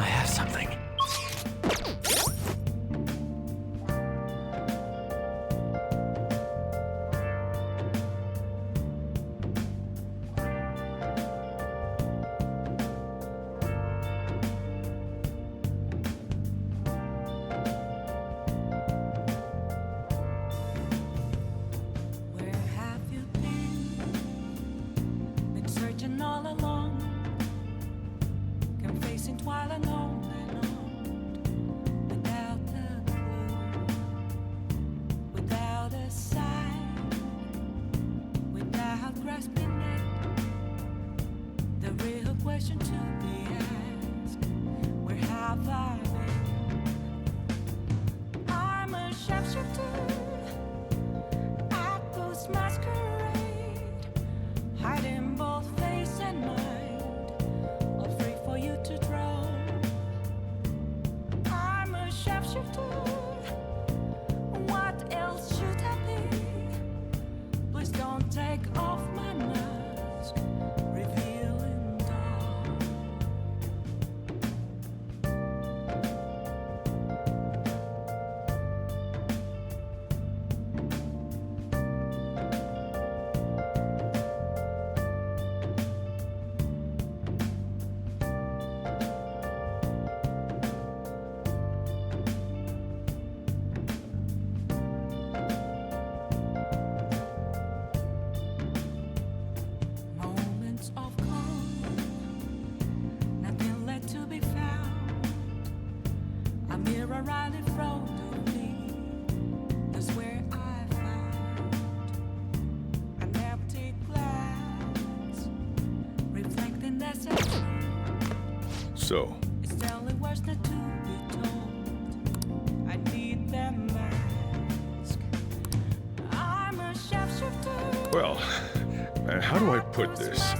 I have something. Where have you been? Been searching all along, confessing while alone and on, without a clue, without a sign, without grasping it. The real question to be asked: where have I been? I'm a sharpshooter at Ghost Masquerade, hiding both face and mind, all free for you to draw. I'm a sharpshooter. What else should I be? Please don't take off my mask, revealing dawn. Moments of calm, nothing left to be found. A mirror right in front of me, that's where I found an empty glass, reflecting that's a truth. So, It's telling words not to be told. I need that mask. I'm a sharpshooter. well, how do I put this?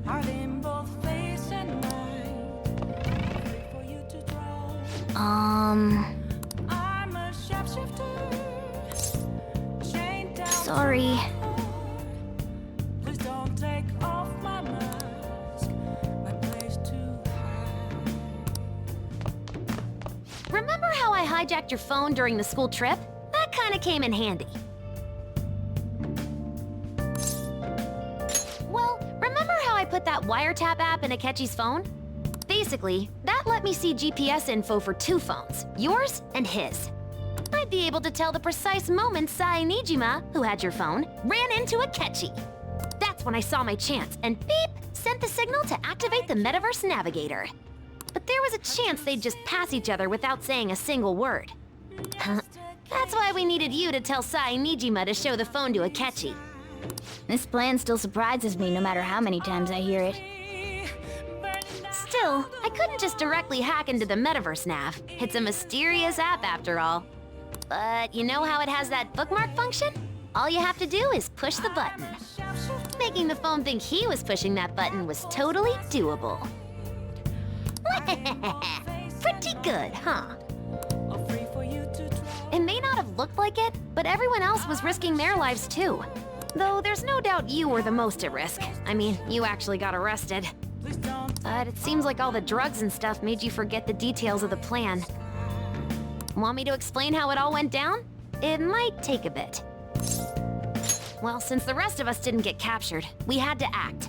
Hiding both face and mind, free for you to draw. Um, I'm a sharpshooter. Chained down to sorry. my heart. Please don't take off my mask, my place to hide. Remember how I hijacked your phone during the school trip? That kinda came in handy. Well, remember how I put that wiretap app in Akechi's phone? Basically, that let me see GPS info for two phones, yours and his. I'd be able to tell the precise moment Sai Nijima, who had your phone, ran into Akechi. That's when I saw my chance, and beep, sent the signal to activate the Metaverse Navigator. But there was a chance they'd just pass each other without saying a single word. That's why we needed you to tell Sai Nijima to show the phone to Akechi. This plan still surprises me no matter how many times I hear it. Still, I couldn't just directly hack into the Metaverse Nav. It's a mysterious app after all. But you know how it has that bookmark function? All you have to do is push the button. Making the phone think he was pushing that button was totally doable. Pretty good, huh? It may not have looked like it, but everyone else was risking their lives too. Though there's no doubt you were the most at risk. I mean, you actually got arrested. But it seems like all the drugs and stuff made you forget the details of the plan. Want me to explain how it all went down? It might take a bit. Well, since the rest of us didn't get captured, we had to act.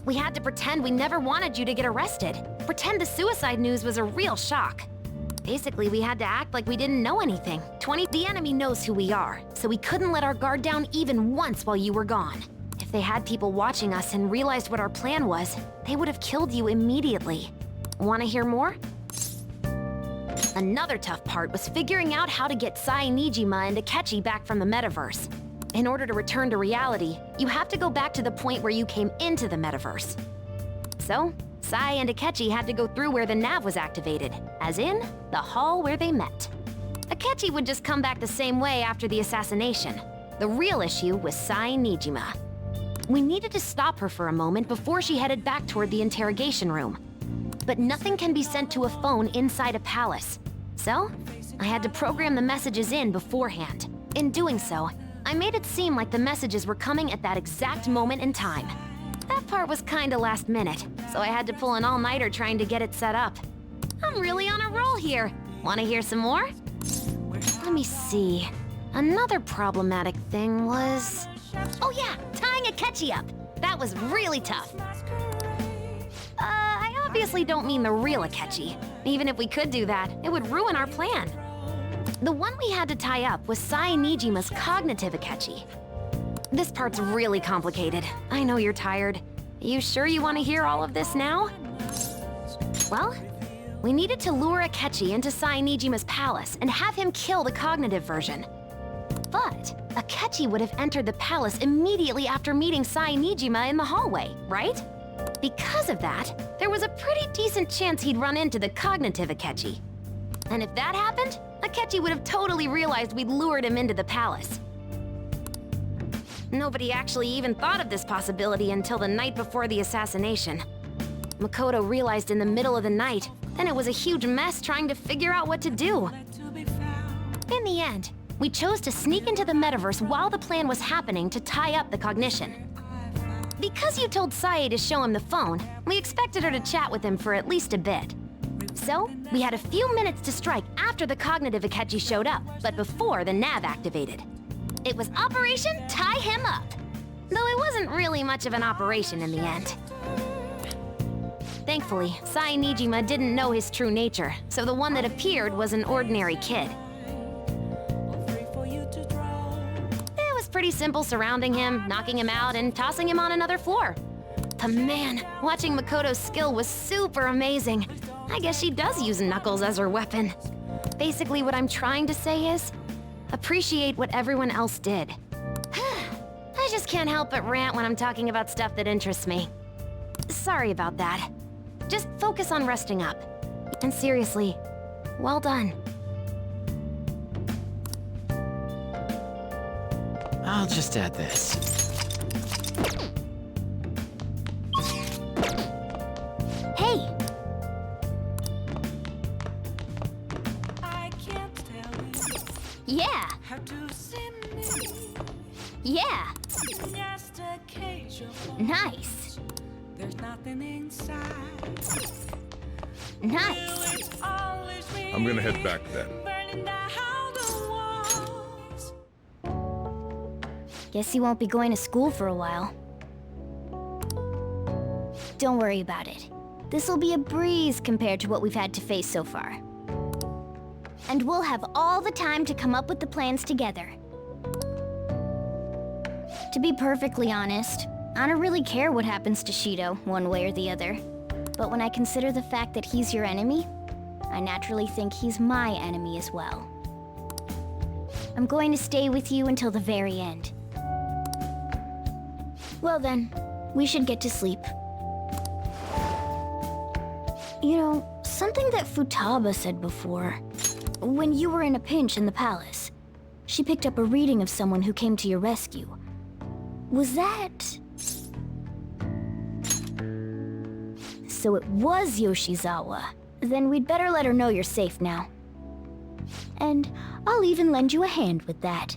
We had to pretend we never wanted you to get arrested. Pretend the suicide news was a real shock. Basically, we had to act like we didn't know anything. The enemy knows who we are, so we couldn't let our guard down even once while you were gone. If they had people watching us and realized what our plan was, they would have killed you immediately. Want to hear more? Another tough part was figuring out how to get Sai Nijima and Akechi back from the metaverse. In order to return to reality, you have to go back to the point where you came into the metaverse. So, Sai and Akechi had to go through where the nav was activated, as in, the hall where they met. Akechi would just come back the same way after the assassination. The real issue was Sai Nijima. We needed to stop her for a moment before she headed back toward the interrogation room. But nothing can be sent to a phone inside a palace. So, I had to program the messages in beforehand. In doing so, I made it seem like the messages were coming at that exact moment in time. That part was kinda last minute, so I had to pull an all-nighter trying to get it set up. I'm really on a roll here. Wanna hear some more? Let me see. Another problematic thing was... Oh yeah, tying Akechi up. That was really tough. I obviously don't mean the real Akechi. Even if we could do that, it would ruin our plan. The one we had to tie up was Sai Nijima's cognitive Akechi. This part's really complicated. I know you're tired. You sure you want to hear all of this now? Well, we needed to lure Akechi into Sai Nijima's palace and have him kill the cognitive version. But Akechi would have entered the palace immediately after meeting Sai Nijima in the hallway, right? Because of that, there was a pretty decent chance he'd run into the cognitive Akechi. And if that happened, Akechi would have totally realized we'd lured him into the palace. Nobody actually even thought of this possibility until the night before the assassination. Makoto realized in the middle of the night, then it was a huge mess trying to figure out what to do. In the end, we chose to sneak into the metaverse while the plan was happening to tie up the cognition. Because you told Sae to show him the phone, we expected her to chat with him for at least a bit. So, we had a few minutes to strike after the cognitive Akechi showed up, but before the nav activated. It was Operation Tie Him Up, though it wasn't really much of an operation in the end. Thankfully, Sai Nijima didn't know his true nature, so the one that appeared was an ordinary kid. It was pretty simple surrounding him, knocking him out, and tossing him on another floor. But man, watching Makoto's skill was super amazing. I guess she does use Knuckles as her weapon. Basically, what I'm trying to say is, appreciate what everyone else did. I just can't help but rant when I'm talking about stuff that interests me. Sorry about that. Just focus on resting up. And seriously, well done. I'll just add this. Hey! Yeah! Yeah! Nice! There's nothing inside. Nice! I'm gonna head back then. Burning down the walls. Guess you won't be going to school for a while. Don't worry about it. This'll be a breeze compared to what we've had to face so far. And we'll have all the time to come up with the plans together. To be perfectly honest, I don't really care what happens to Shido, one way or the other. But when I consider the fact that he's your enemy, I naturally think he's my enemy as well. I'm going to stay with you until the very end. Well then, we should get to sleep. You know, something that Futaba said before. When you were in a pinch in the palace, she picked up a reading of someone who came to your rescue. Was that... So it was Yoshizawa. Then we'd better let her know you're safe now. And I'll even lend you a hand with that.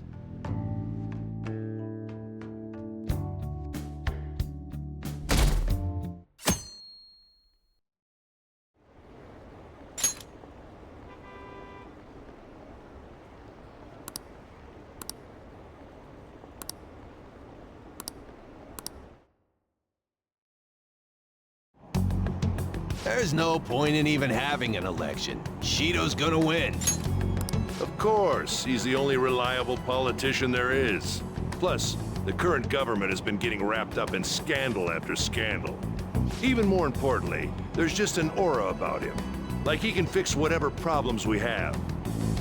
There's no point in even having an election. Shido's gonna win. Of course, he's the only reliable politician there is. Plus, the current government has been getting wrapped up in scandal after scandal. Even more importantly, there's just an aura about him. Like he can fix whatever problems we have.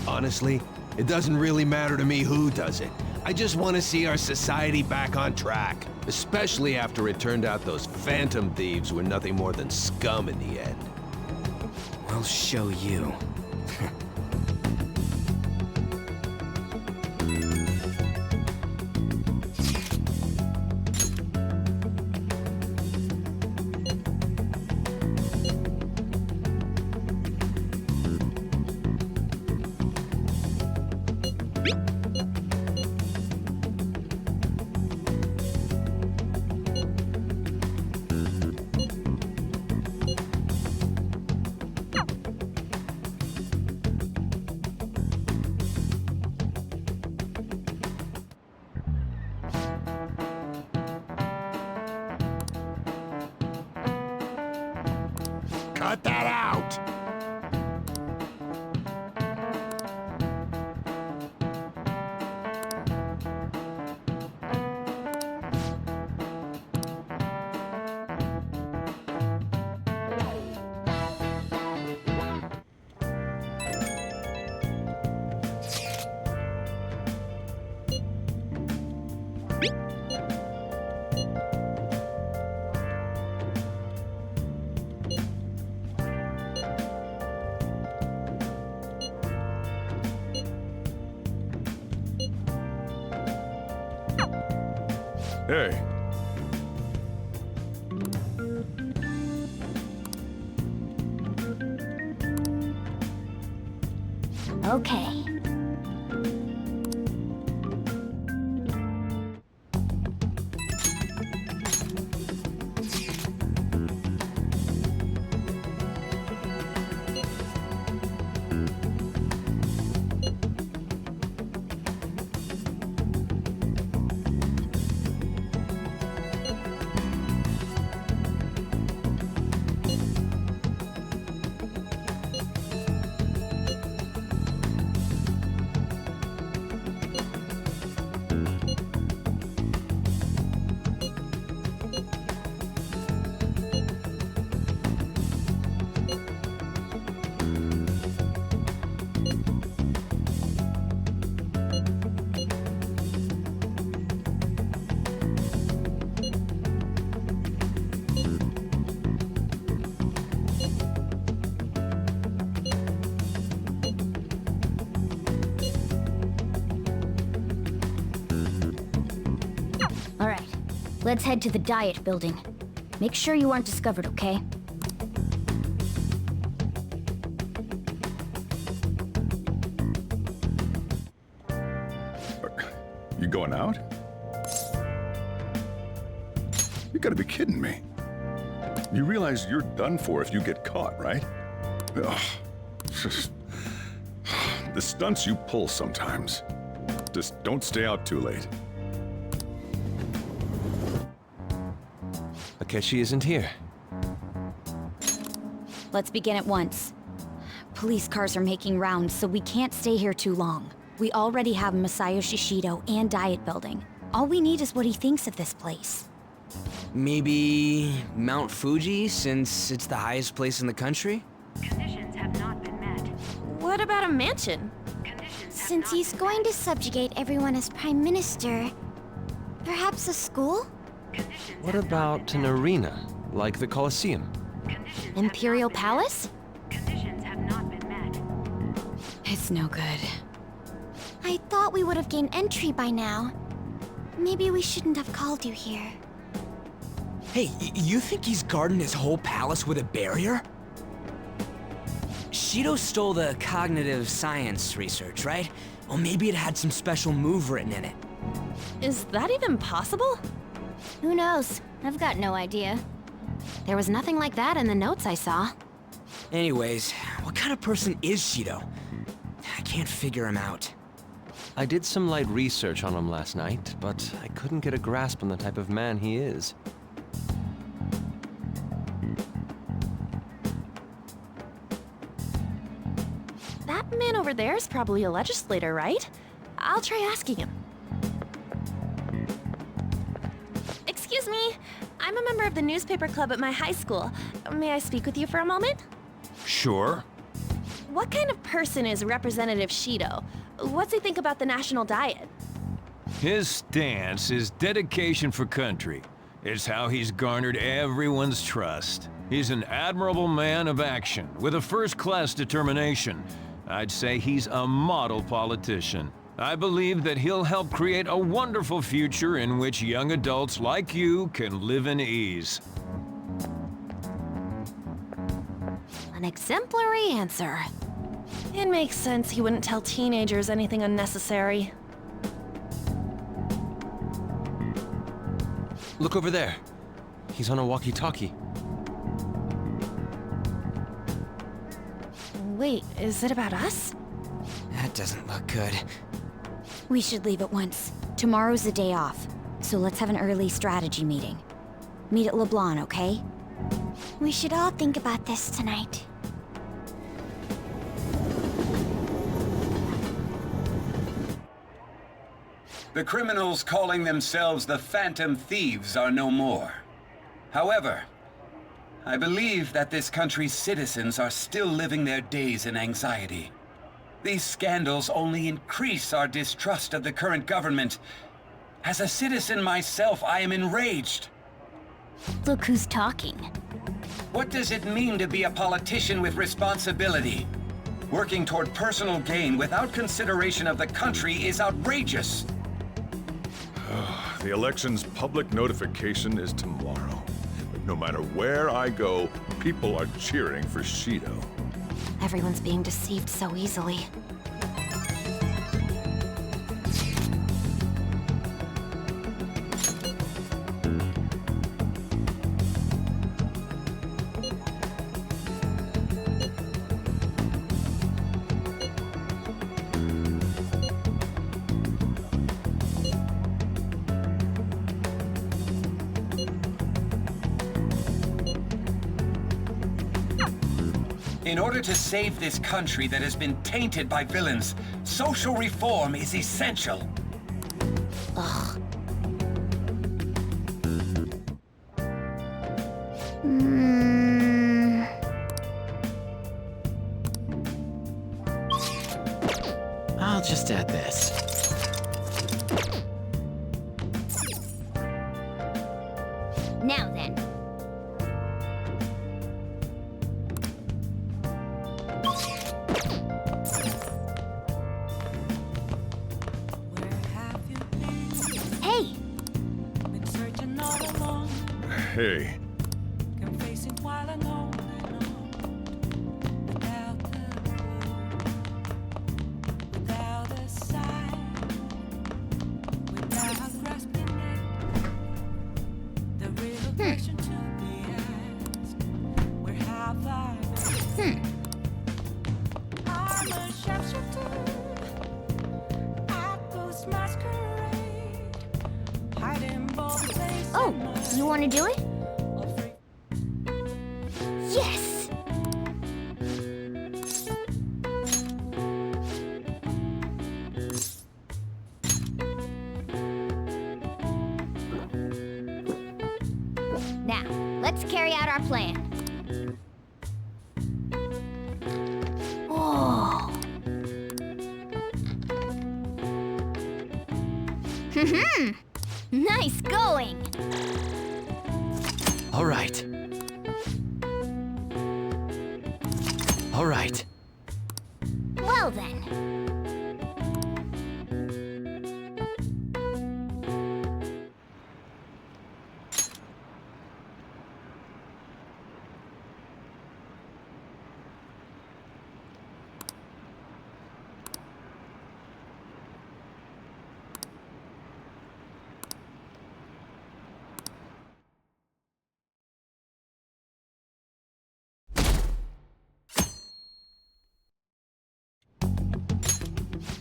Honestly, it doesn't really matter to me who does it. I just want to see our society back on track. Especially after it turned out those phantom thieves were nothing more than scum in the end. We'll show you. Cut that out! Hey. Okay. All right, let's head to the Diet Building. Make sure you aren't discovered, okay? You going out? You gotta be kidding me. You realize you're done for if you get caught, right? Ugh. The stunts you pull sometimes. Just don't stay out too late. Akechi isn't here. Let's begin at once. Police cars are making rounds, so we can't stay here too long. We already have Masayoshi Shido and Diet Building. All we need is what he thinks of this place. Maybe Mount Fuji, since it's the highest place in the country? Conditions have not been met. What about a mansion? Since he's going to subjugate everyone as Prime Minister, perhaps a school? What about an arena, like the Colosseum? Imperial Palace? Conditions have not been met. It's no good. I thought we would have gained entry by now. Maybe we shouldn't have called you here. Hey, you think he's guarding his whole palace with a barrier? Shido stole the cognitive science research, right? Well, maybe it had some special move written in it. Is that even possible? Who knows? I've got no idea. There was nothing like that in the notes I saw. Anyways, what kind of person is Shido? I can't figure him out. I did some light research on him last night, but I couldn't get a grasp on the type of man he is. There's probably a legislator, right? I'll try asking him. Excuse me. I'm a member of the newspaper club at my high school. May I speak with you for a moment? Sure. What kind of person is Representative Shido? What's he think about the national diet? His stance is dedication for country. It's how he's garnered everyone's trust. He's an admirable man of action, with a first-class determination. I'd say he's a model politician. I believe that he'll help create a wonderful future in which young adults like you can live in ease. An exemplary answer. It makes sense he wouldn't tell teenagers anything unnecessary. Look over there. He's on a walkie-talkie. Wait, is it about us? That doesn't look good. We should leave at once. Tomorrow's the day off, so let's have an early strategy meeting. Meet at LeBlanc, okay? We should all think about this tonight. The criminals calling themselves the Phantom Thieves are no more. However, I believe that this country's citizens are still living their days in anxiety. These scandals only increase our distrust of the current government. As a citizen myself, I am enraged. Look who's talking. What does it mean to be a politician with responsibility? Working toward personal gain without consideration of the country is outrageous. The election's public notification is tomorrow. But no matter where I go, people are cheering for Shido. Everyone's being deceived so easily. In order to save this country that has been tainted by villains, social reform is essential. Ugh. I'll just add this. Now then. Where have you been? Hey! Been searching all along, Hey, confessing while alone and on, without the clue, without a sign, without grasping it. The real question to be asked: where have I been? I'm a sharpshooter, at ghost masquerade, hiding both places. Oh, you want to do it? Yes! Now, let's carry out our plan. Oh. Nice going! All right. All right. Well then.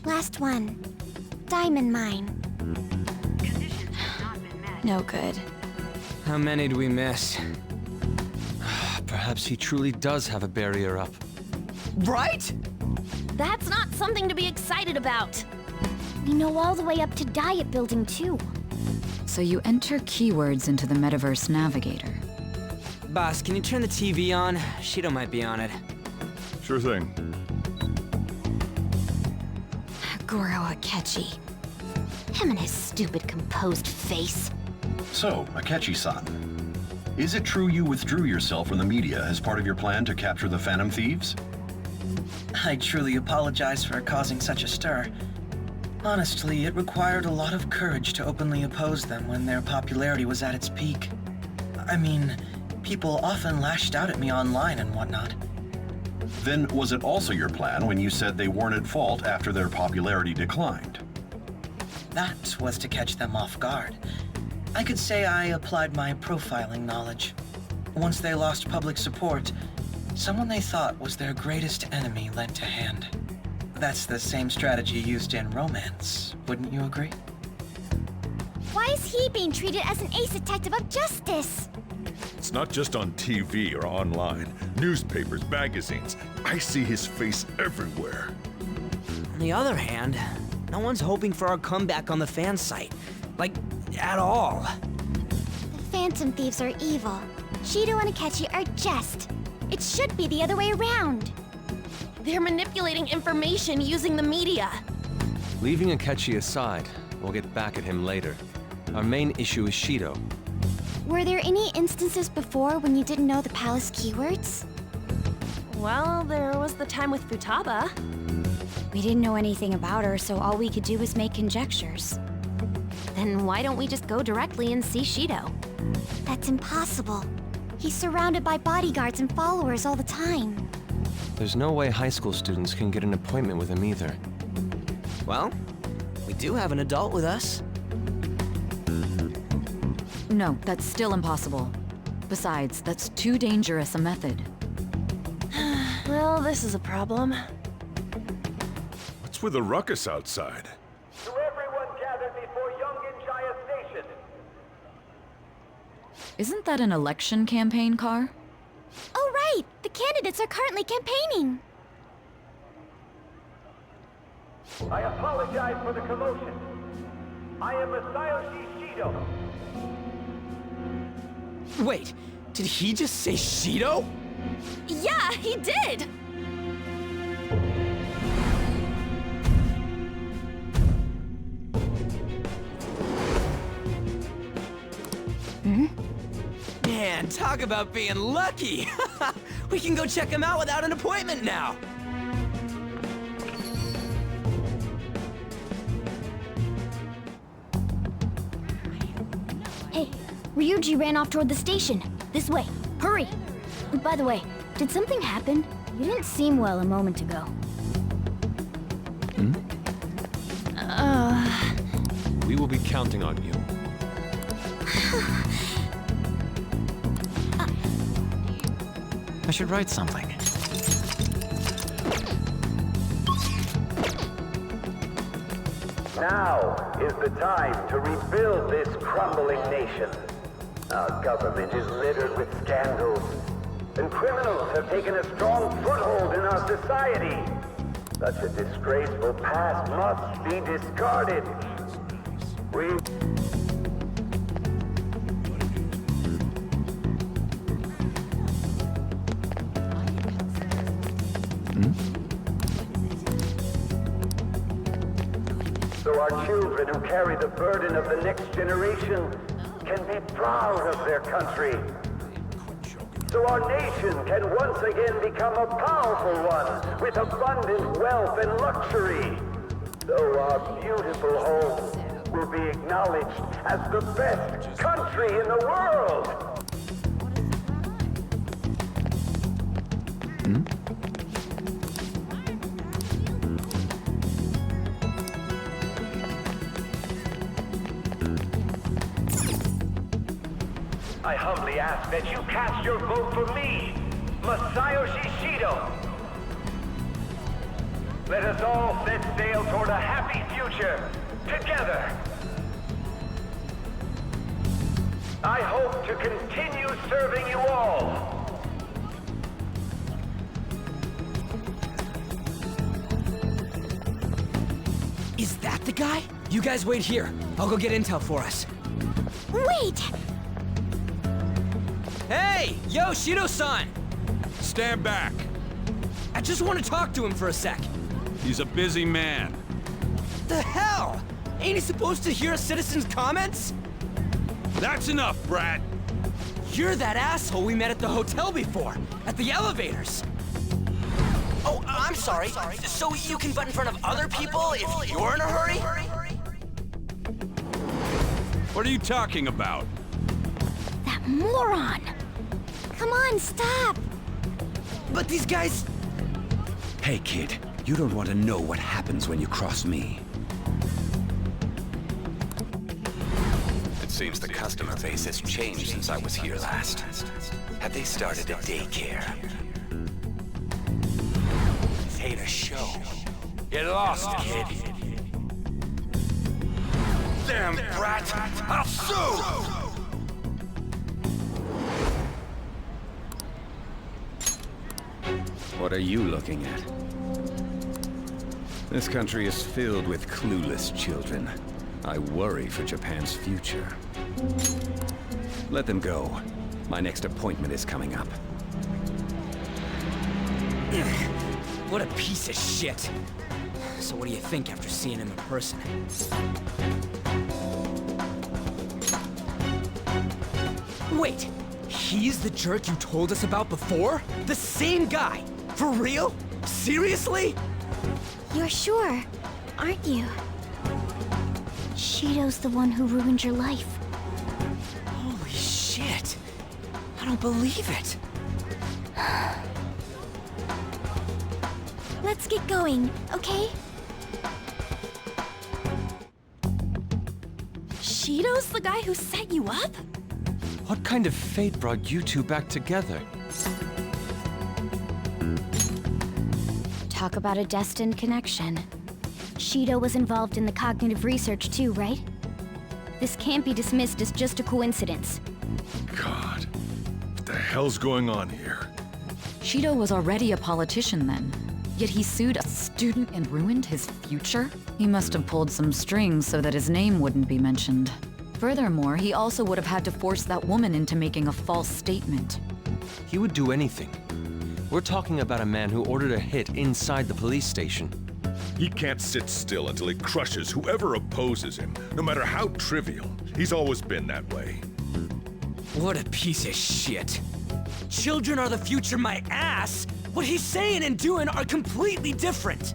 Last one. Diamond mine. Conditions have not been met. No good. How many do we miss? Perhaps he truly does have a barrier up. Right? That's not something to be excited about. We know all the way up to Diet Building, too. So you enter keywords into the Metaverse Navigator. Boss, can you turn the TV on? Shido might be on it. Sure thing. Goro Akechi. Him and his stupid composed face. So, Akechi-san, is it true you withdrew yourself from the media as part of your plan to capture the Phantom Thieves? I truly apologize for causing such a stir. Honestly, it required a lot of courage to openly oppose them when their popularity was at its peak. I mean, people often lashed out at me online and whatnot. Then was it also your plan when you said they weren't at fault after their popularity declined? That was to catch them off guard. I could say I applied my profiling knowledge. Once they lost public support, someone they thought was their greatest enemy lent a hand. That's the same strategy used in romance, wouldn't you agree? Why is he being treated as an ace detective of justice? It's not just on TV or online. Newspapers, magazines. I see his face everywhere. On the other hand, no one's hoping for our comeback on the fan site. Like, at all. The Phantom Thieves are evil. Shido and Akechi are just. It should be the other way around. They're manipulating information using the media. Leaving Akechi aside, we'll get back at him later. Our main issue is Shido. Were there any instances before when you didn't know the palace keywords? Well, there was the time with Futaba. We didn't know anything about her, so all we could do was make conjectures. Then why don't we just go directly and see Shido? That's impossible. He's surrounded by bodyguards and followers all the time. There's no way high school students can get an appointment with him either. Well, we do have an adult with us. No, that's still impossible. Besides, that's too dangerous a method. Well, this is a problem. What's with the ruckus outside? To everyone gathered before Yongen-Jaya Station. Isn't that an election campaign car? Oh, right! The candidates are currently campaigning. I apologize for the commotion. I am Masayoshi Shido. Wait, did he just say Shido? Yeah, he did! Man, talk about being lucky! We can go check him out without an appointment now! Hey, Ryuji ran off toward the station. This way. Hurry! By the way, did something happen? You didn't seem well a moment ago. We will be counting on you. I should write something. Now is the time to rebuild this crumbling nation. Our government is littered with scandals, and criminals have taken a strong foothold in our society. Such a disgraceful past must be discarded. So our children who carry the burden of the next generation can be proud of their country. So our nation can once again become a powerful one with abundant wealth and luxury. So our beautiful home will be acknowledged as the best country in the world. I humbly ask that you cast your vote for me, Masayoshi Shido. Let us all set sail toward a happy future, together. I hope to continue serving you all. the guy? You guys wait here. I'll go get intel for us. Wait! Hey! Yo, Shido-san! Stand back. I just want to talk to him for a sec. He's a busy man. The hell? Ain't he supposed to hear a citizen's comments? That's enough, brat. You're that asshole we met at the hotel before, at the elevators. Oh, I'm sorry. So you can butt in front of other people if you're in a hurry? What are you talking about? That moron! Come on, stop! But these guys... Hey, kid. You don't want to know what happens when you cross me. It seems the customer base has changed since I was here last. Have they started a daycare? This ain't a show. Get lost, kid. Damn brat! I'll sue! What are you looking at? This country is filled with clueless children. I worry for Japan's future. Let them go. My next appointment is coming up. What a piece of shit. So what do you think after seeing him in person? Wait, he's the jerk you told us about before? The same guy? For real? Seriously? You're sure, aren't you? Shido's the one who ruined your life. Holy shit. I don't believe it. Let's get going, okay? Shido's the guy who set you up? What kind of fate brought you two back together? Talk about a destined connection. Shido was involved in the cognitive research too, right? This can't be dismissed as just a coincidence. God, what the hell's going on here? Shido was already a politician then. Yet he sued a student and ruined his future? He must have pulled some strings so that his name wouldn't be mentioned. Furthermore, he also would have had to force that woman into making a false statement. He would do anything. We're talking about a man who ordered a hit inside the police station. He can't sit still until he crushes whoever opposes him, no matter how trivial. He's always been that way. What a piece of shit. Children are the future, my ass! What he's saying and doing are completely different!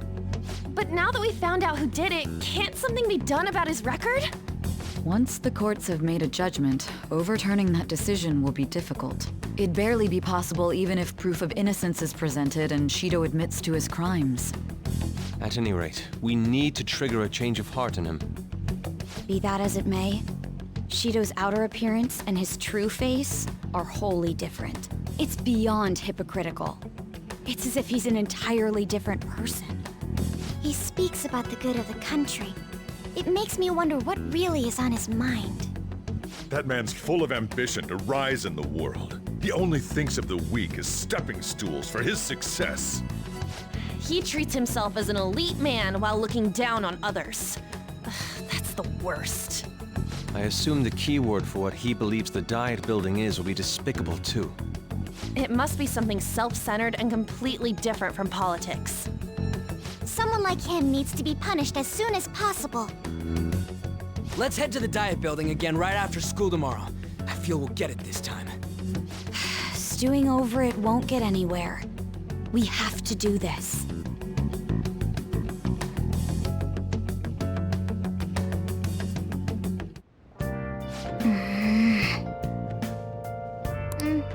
But now that we found out who did it, can't something be done about his record? Once the courts have made a judgment, overturning that decision will be difficult. It'd barely be possible even if proof of innocence is presented and Shido admits to his crimes. At any rate, we need to trigger a change of heart in him. Be that as it may, Shido's outer appearance and his true face are wholly different. It's beyond hypocritical. It's as if he's an entirely different person. He speaks about the good of the country. It makes me wonder what really is on his mind. That man's full of ambition to rise in the world. He only thinks of the weak as stepping stools for his success. He treats himself as an elite man while looking down on others. Ugh, that's the worst. I assume the key word for what he believes the Diet Building is will be despicable too. It must be something self-centered and completely different from politics. Someone like him needs to be punished as soon as possible. Let's head to the Diet Building again right after school tomorrow. I feel we'll get it this time. Stewing over it won't get anywhere. We have to do this.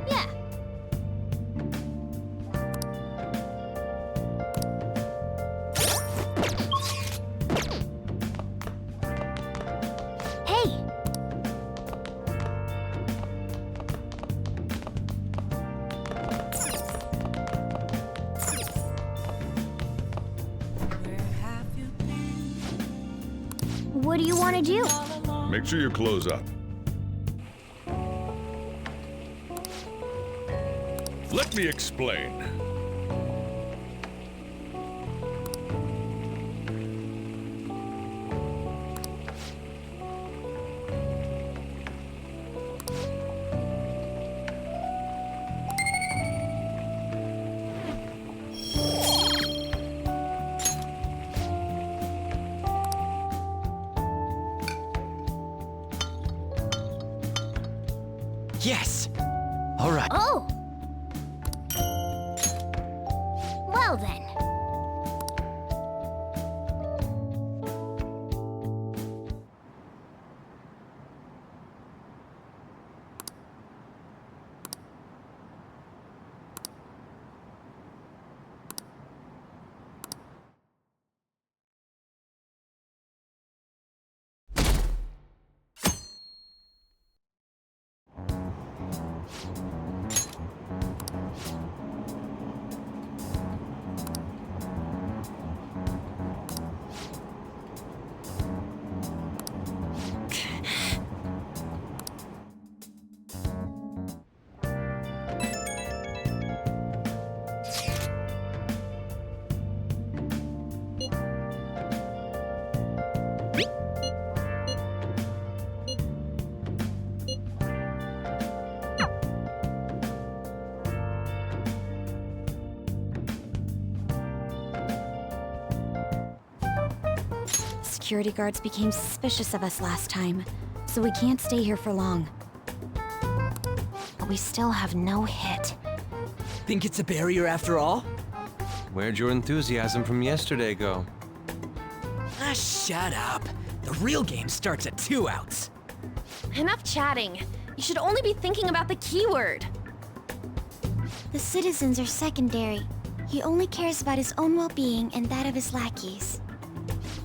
Yeah. Hey! What do you want to do? Make sure you close up. Let me explain. Yes! All right. Oh! Well then. Security guards became suspicious of us last time, so we can't stay here for long. But we still have no hit. Think it's a barrier after all? Where'd your enthusiasm from yesterday go? Ah, shut up. The real game starts at 2 outs. Enough chatting. You should only be thinking about the keyword. The citizens are secondary. He only cares about his own well-being and that of his lackeys.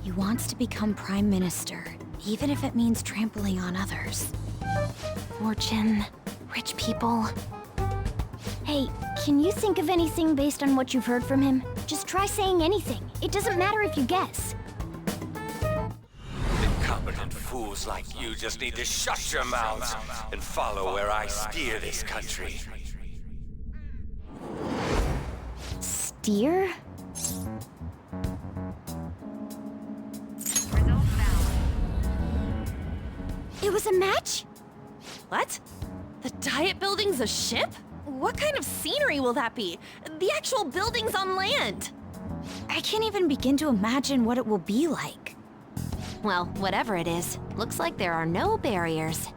He wants to become Prime Minister, even if it means trampling on others. Fortune, rich people. Hey, can you think of anything based on what you've heard from him? Just try saying anything. It doesn't matter if you guess. Incompetent fools like you just need to shut your mouths and follow where I steer this country. Steer? It was a match? What? The Diet Building's a ship? What kind of scenery will that be? The actual building's on land. I can't even begin to imagine what it will be like. Well, whatever it is, looks like there are no barriers.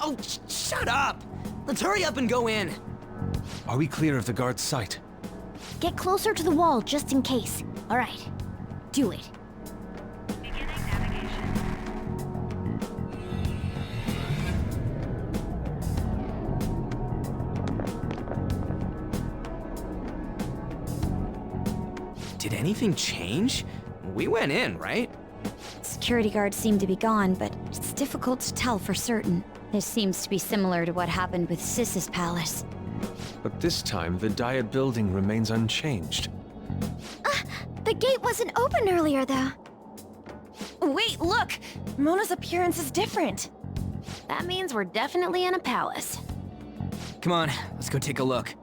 Oh, shut up! Let's hurry up and go in. Are we clear of the guard's sight? Get closer to the wall just in case. All right, do it. Did anything change? We went in, right? Security guards seem to be gone, but it's difficult to tell for certain. This seems to be similar to what happened with Sis's palace. But this time, the Diet Building remains unchanged. The gate wasn't open earlier, though. Wait, look! Mona's appearance is different. That means we're definitely in a palace. Come on, let's go take a look.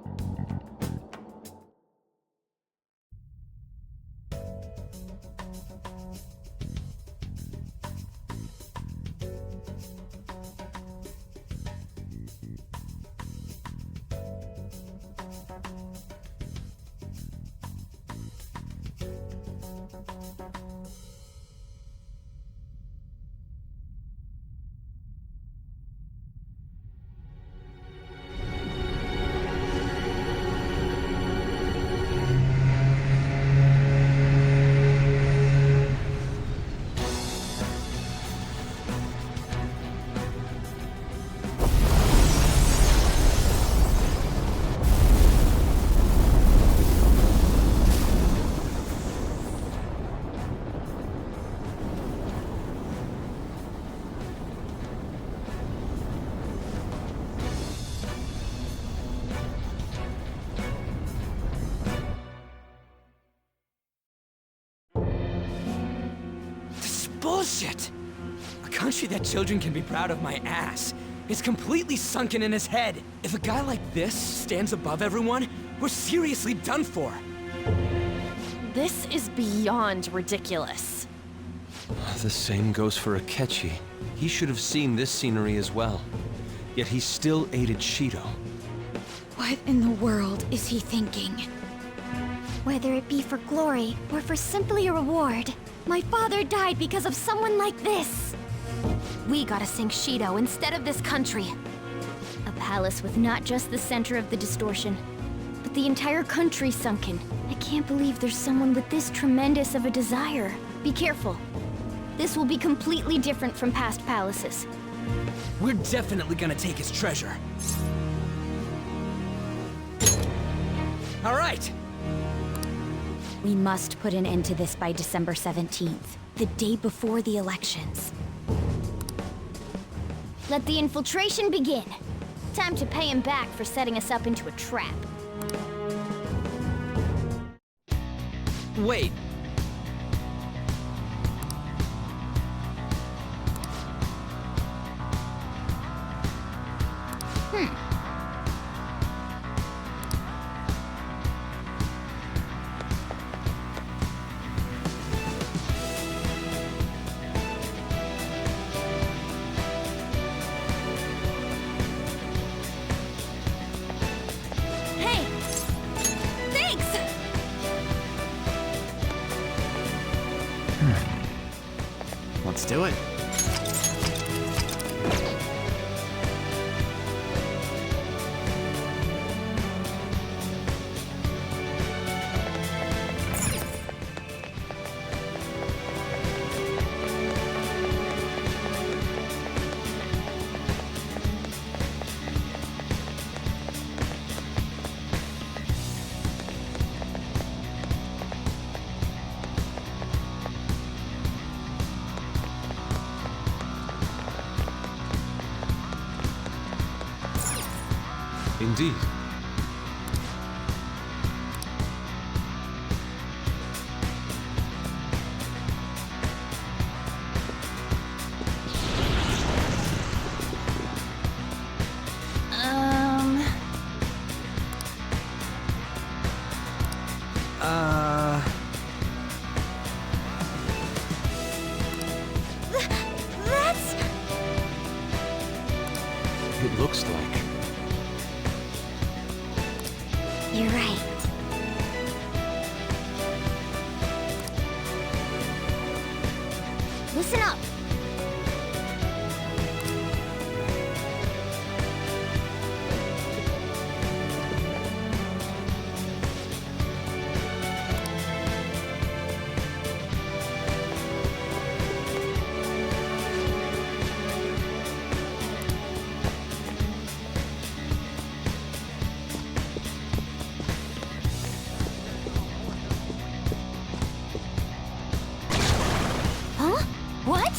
Bullshit! A country that children can be proud of my ass is completely sunken in his head. If a guy like this stands above everyone, we're seriously done for. This is beyond ridiculous. The same goes for Akechi. He should have seen this scenery as well. Yet he still aided Shido. What in the world is he thinking? Whether it be for glory or for simply a reward, my father died because of someone like this. We gotta sink Shido instead of this country. A palace with not just the center of the distortion, but the entire country sunken. I can't believe there's someone with this tremendous of a desire. Be careful. This will be completely different from past palaces. We're definitely gonna take his treasure. All right! We must put an end to this by December 17th, the day before the elections. Let the infiltration begin. Time to pay him back for setting us up into a trap. Wait. Hey! Thanks! Let's do it. Indeed. That's... It looks like... You're right. Listen up. Huh? What?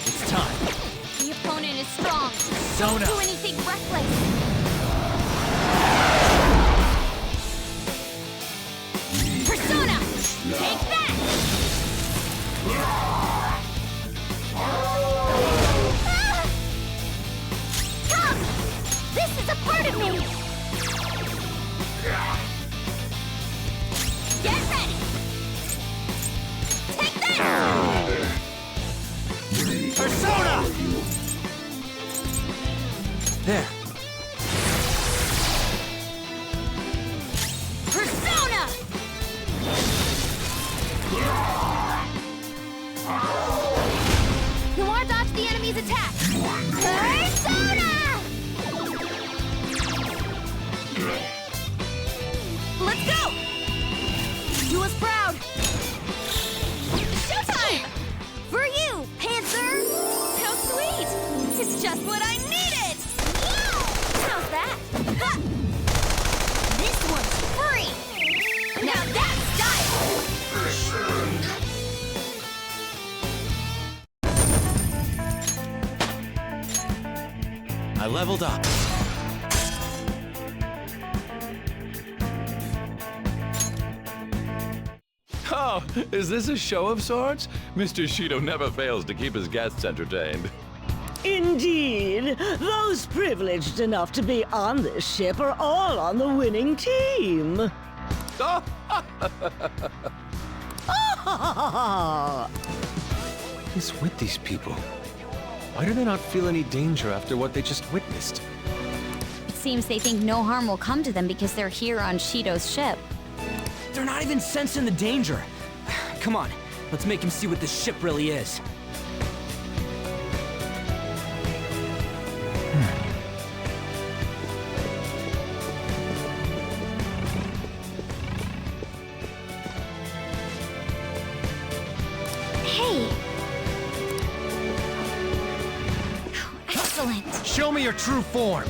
It's time. The opponent is strong. Don't do anything reckless. Persona! Take that! Ah! Come! This is a part of me! Get ready! Take that! Persona! There. Persona! Noir dodged the enemy's attack! Persona! Let's go! Do us proud! Showtime! For you, Panther! How sweet! It's just what I needed! How's that? Ha! This one's free! Now that's style! I leveled up. Oh, is this a show of sorts? Mr. Shido never fails to keep his guests entertained. Indeed. Those privileged enough to be on this ship are all on the winning team. Oh! What is with these people? Why do they not feel any danger after what they just witnessed? It seems they think no harm will come to them because they're here on Shido's ship. they're not even sensing the danger. Come on, let's make him see what this ship really is. Hey! Excellent! Show me your true form!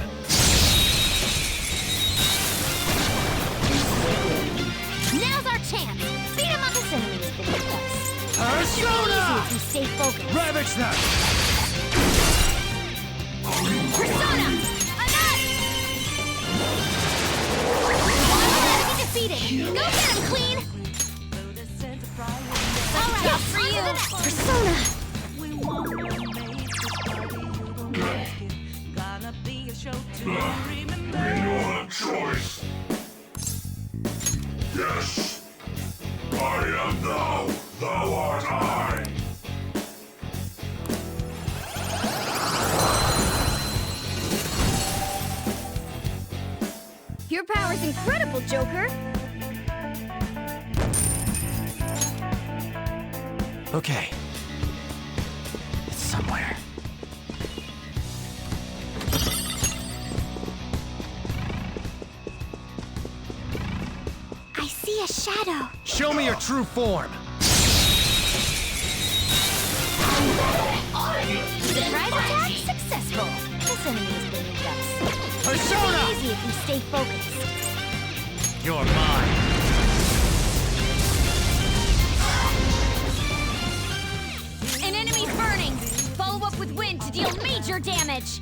Now's our chance! Beat him up! This enemy is beneath us. Persona! Easy if you stay focused. Ravage them! Persona! Enough! Enemy defeated! Go get him, Queen! Alright, up for you! Persona! Your choice. Yes. I am thou. Thou art I. Your power's incredible, Joker! Okay. It's somewhere. I see a shadow. Show me your true form! Surprise attack successful. This enemy is beneath us. Persona! Easy if you stay focused. You're mine! An enemy's burning. Follow up with wind to deal major damage.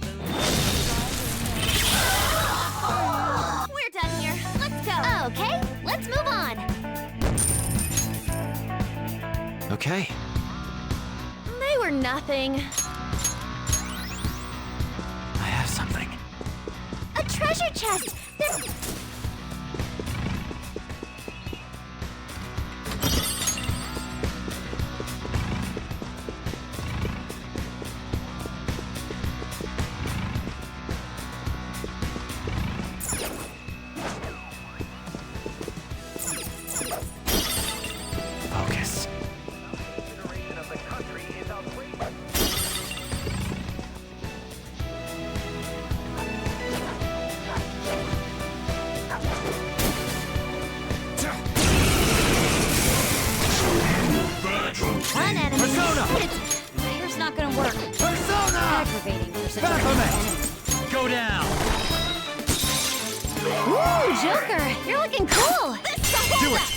We're done here. Let's go. Okay, let's move on. Okay. They were nothing. I have something. A treasure chest. Focus. One enemy. Persona! Fire's not gonna work. Persona! Aggravating for such a Baphomet! enemy. Go down! Ooh, Joker, you're looking cool. Do it!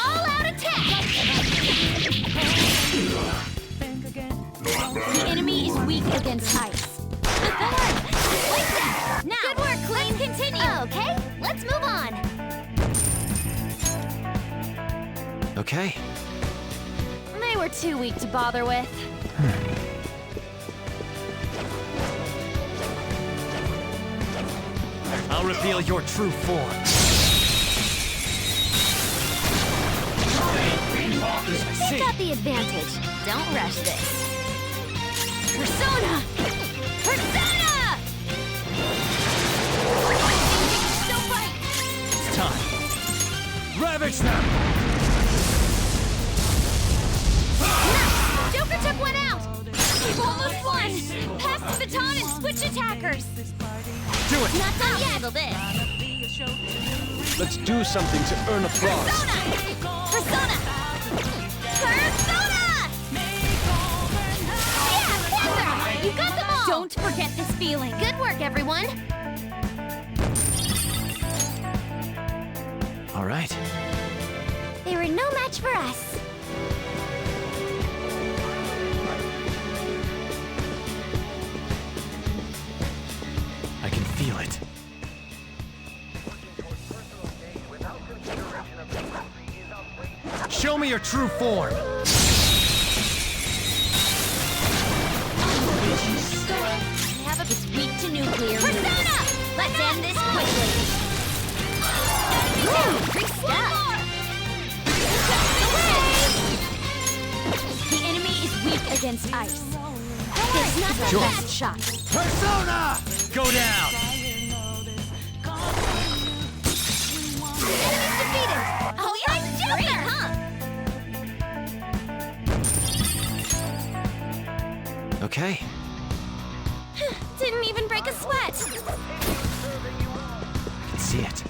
All out attack. The enemy is weak against ice. Like that. Now, good work, Clean. Let's continue. Okay, let's move on. Okay. They were too weak to bother with. I'll reveal your true form. Take out the advantage. Don't rush this. Persona! Persona! Don't fight! It's time. Ravage them! Nice! Joker took one out! You've almost won! Pass the baton and switch attackers! Do it! Not done yet! Handle this! Let's do something to earn applause. Persona! Persona! Persona! Yeah, Panther! You got them all! Don't forget this feeling. Good work, everyone! All right. They were no match for us. I can feel it. Show me your true form! It's weak to nuclear. Persona! Let's end this quickly. Great stuff. The enemy is weak against ice. It's not the best shot. Persona! Go down! Okay. Didn't even break a sweat. I can see it.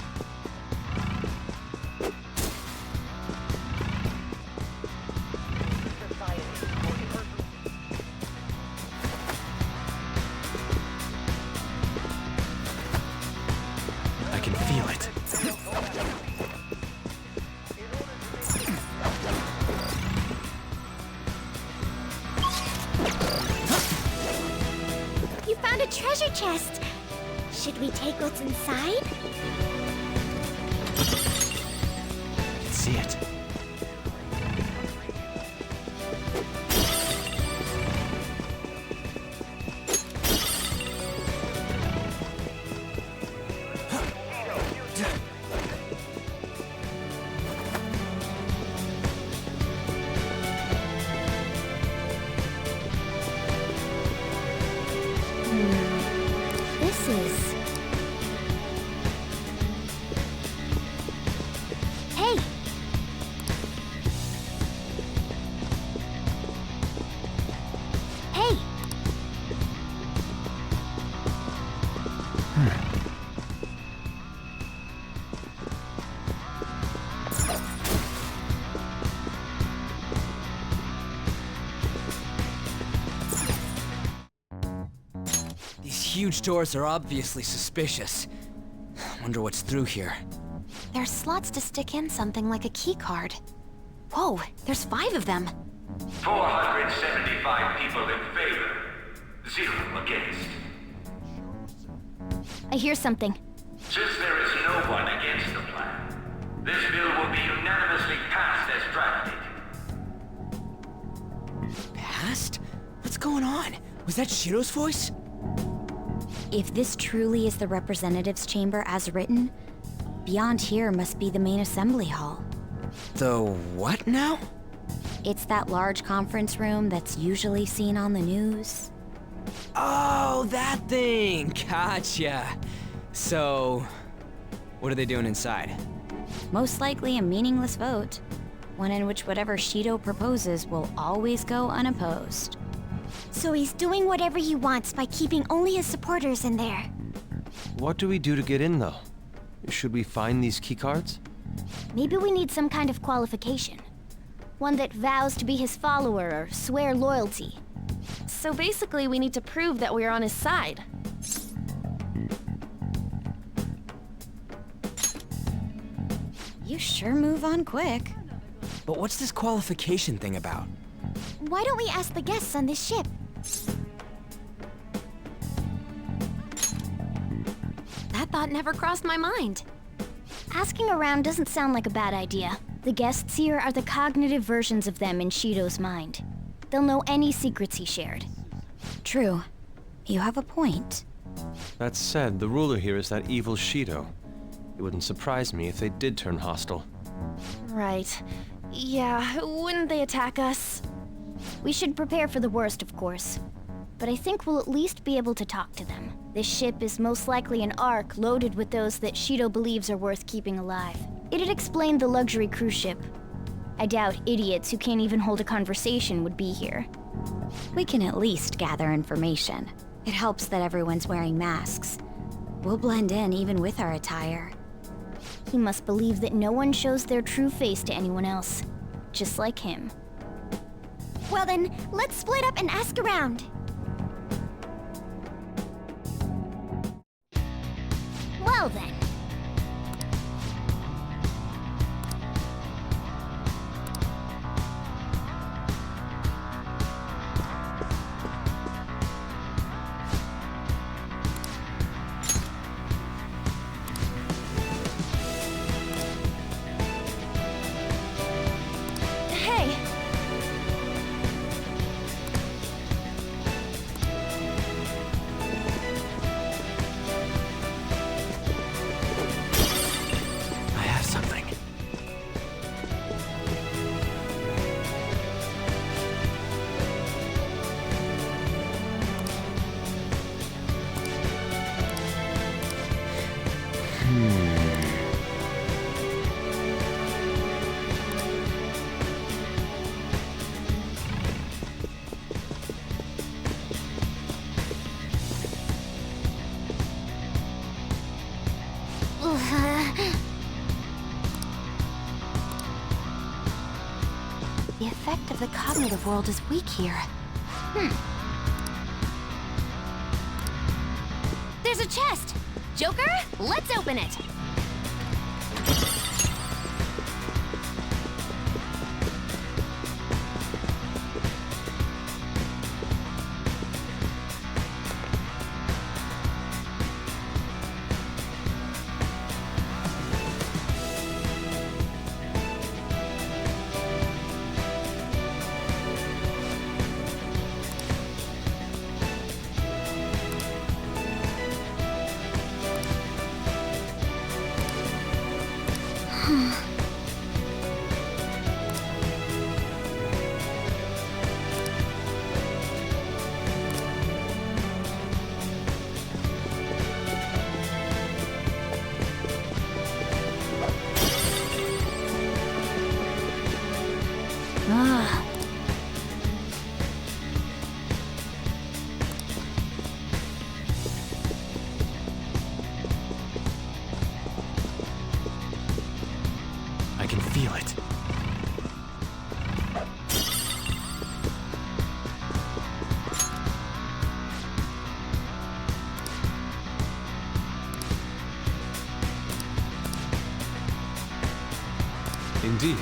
I can feel it. You found a treasure chest. Should we take what's inside? I can see it. This is... Hey! Hey! These huge doors are obviously suspicious. Wonder what's through here. There's slots to stick in something like a key card. Whoa, there's 5 of them. 475 people in favor, 0 against. I hear something. Since there is no one against the plan, this bill will be unanimously passed as drafted. Passed? What's going on? Was that Shido's voice? If this truly is the representatives' chamber as written, beyond here must be the main assembly hall. The what now? It's that large conference room that's usually seen on the news. Oh, that thing! Gotcha. So, what are they doing inside? Most likely a meaningless vote, one in which whatever Shido proposes will always go unopposed. So he's doing whatever he wants by keeping only his supporters in there. What do we do to get in, though? Should we find these keycards? Maybe we need some kind of qualification. One that vows to be his follower or swear loyalty. So basically, we need to prove that we're on his side. You sure move on quick. But what's this qualification thing about? Why don't we ask the guests on this ship? That thought never crossed my mind. Asking around doesn't sound like a bad idea. The guests here are the cognitive versions of them in Shido's mind. They'll know any secrets he shared. True. You have a point. That said, the ruler here is that evil Shido. It wouldn't surprise me if they did turn hostile. Right. Yeah, wouldn't they attack us? We should prepare for the worst, of course. But I think we'll at least be able to talk to them. This ship is most likely an ark loaded with those that Shido believes are worth keeping alive. It'd explain the luxury cruise ship. I doubt idiots who can't even hold a conversation would be here. We can at least gather information. It helps that everyone's wearing masks. We'll blend in even with our attire. He must believe that no one shows their true face to anyone else. Just like him. Well then, let's split up and ask around. Well then. Hey! if the cognitive world is weak here. There's a chest! Joker, let's open it! I can feel it. Indeed.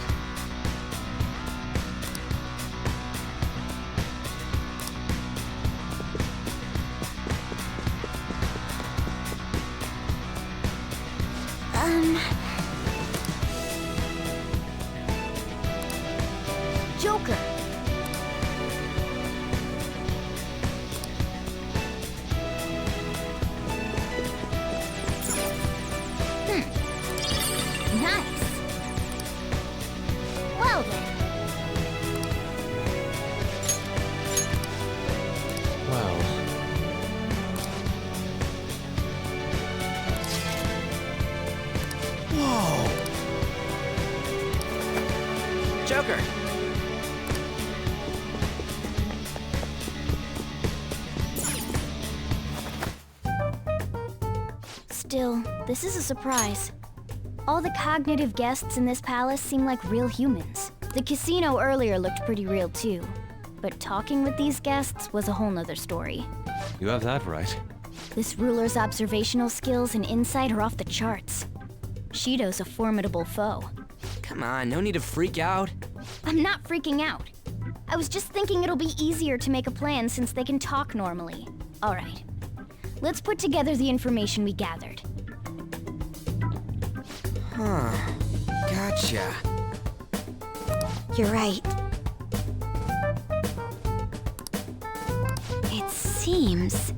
Joker. Nice. Well then. Well. Whoa! Joker! Still, this is a surprise. All the cognitive guests in this palace seem like real humans. The casino earlier looked pretty real too. But talking with these guests was a whole nother story. You have that right. This ruler's observational skills and insight are off the charts. Shido's a formidable foe. Come on, no need to freak out. I'm not freaking out. I was just thinking it'll be easier to make a plan since they can talk normally. All right. Let's put together the information we gathered. Huh. Gotcha. You're right. It seems...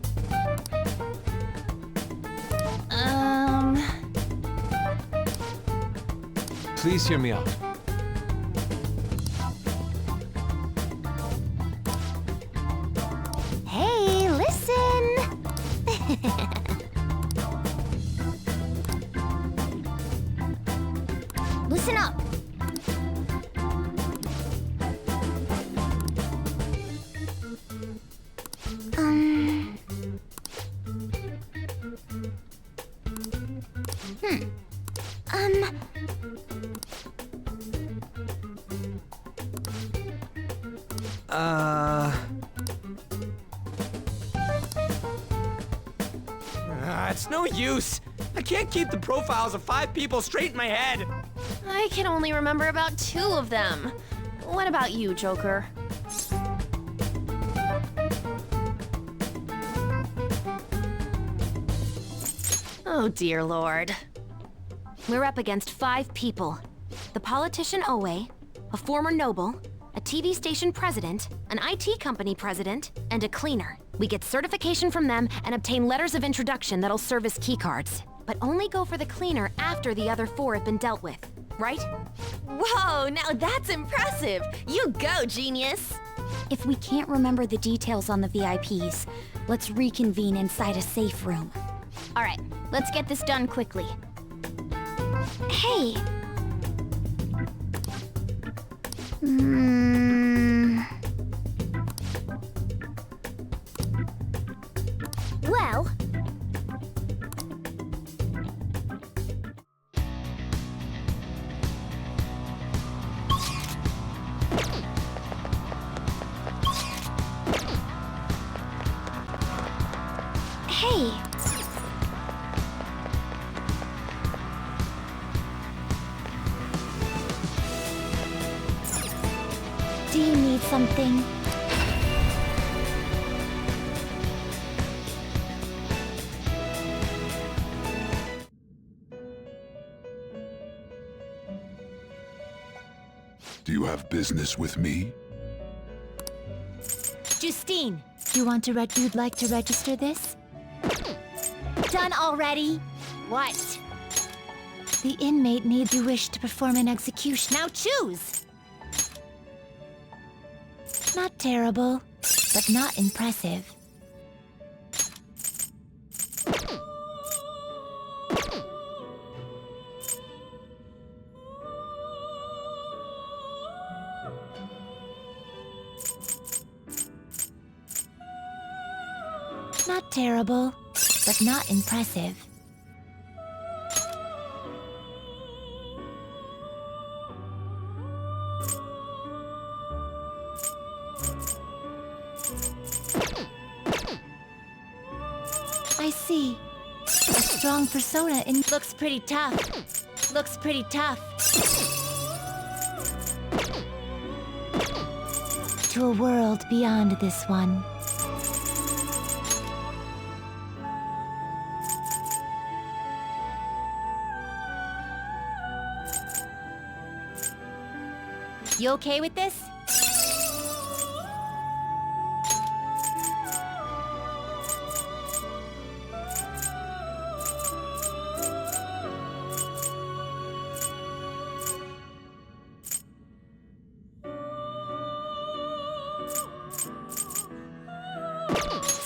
Please hear me out. Hey, listen! Listen up. It's no use. I can't keep the profiles of 5 people straight in my head. I can only remember about 2 of them. What about you, Joker? Oh, dear Lord. We're up against 5 people. The politician Owe, a former noble, a TV station president, an IT company president, and a cleaner. We get certification from them and obtain letters of introduction that'll serve as keycards. But only go for the cleaner after the other 4 have been dealt with, right? Whoa, now that's impressive! You go, genius! If we can't remember the details on the VIPs, let's reconvene inside a safe room. All right, let's get this done quickly. Hey! Well... Hey! Do you need something? Do you have business with me? Justine, you'd like to register this? Done already? What? The inmate needs you wish to perform an execution. Now choose! Not terrible, but not impressive. Not terrible, but not impressive. I see. A strong persona in looks pretty tough. Looks pretty tough. To a world beyond this one. You okay with this?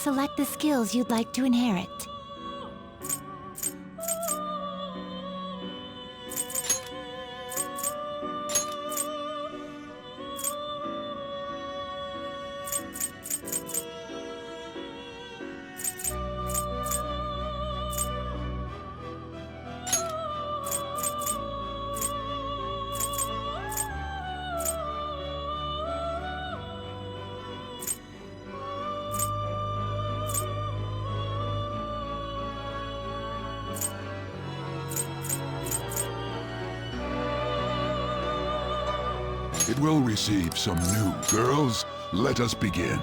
Select the skills you'd like to inherit. It will receive some new. Girls, let us begin.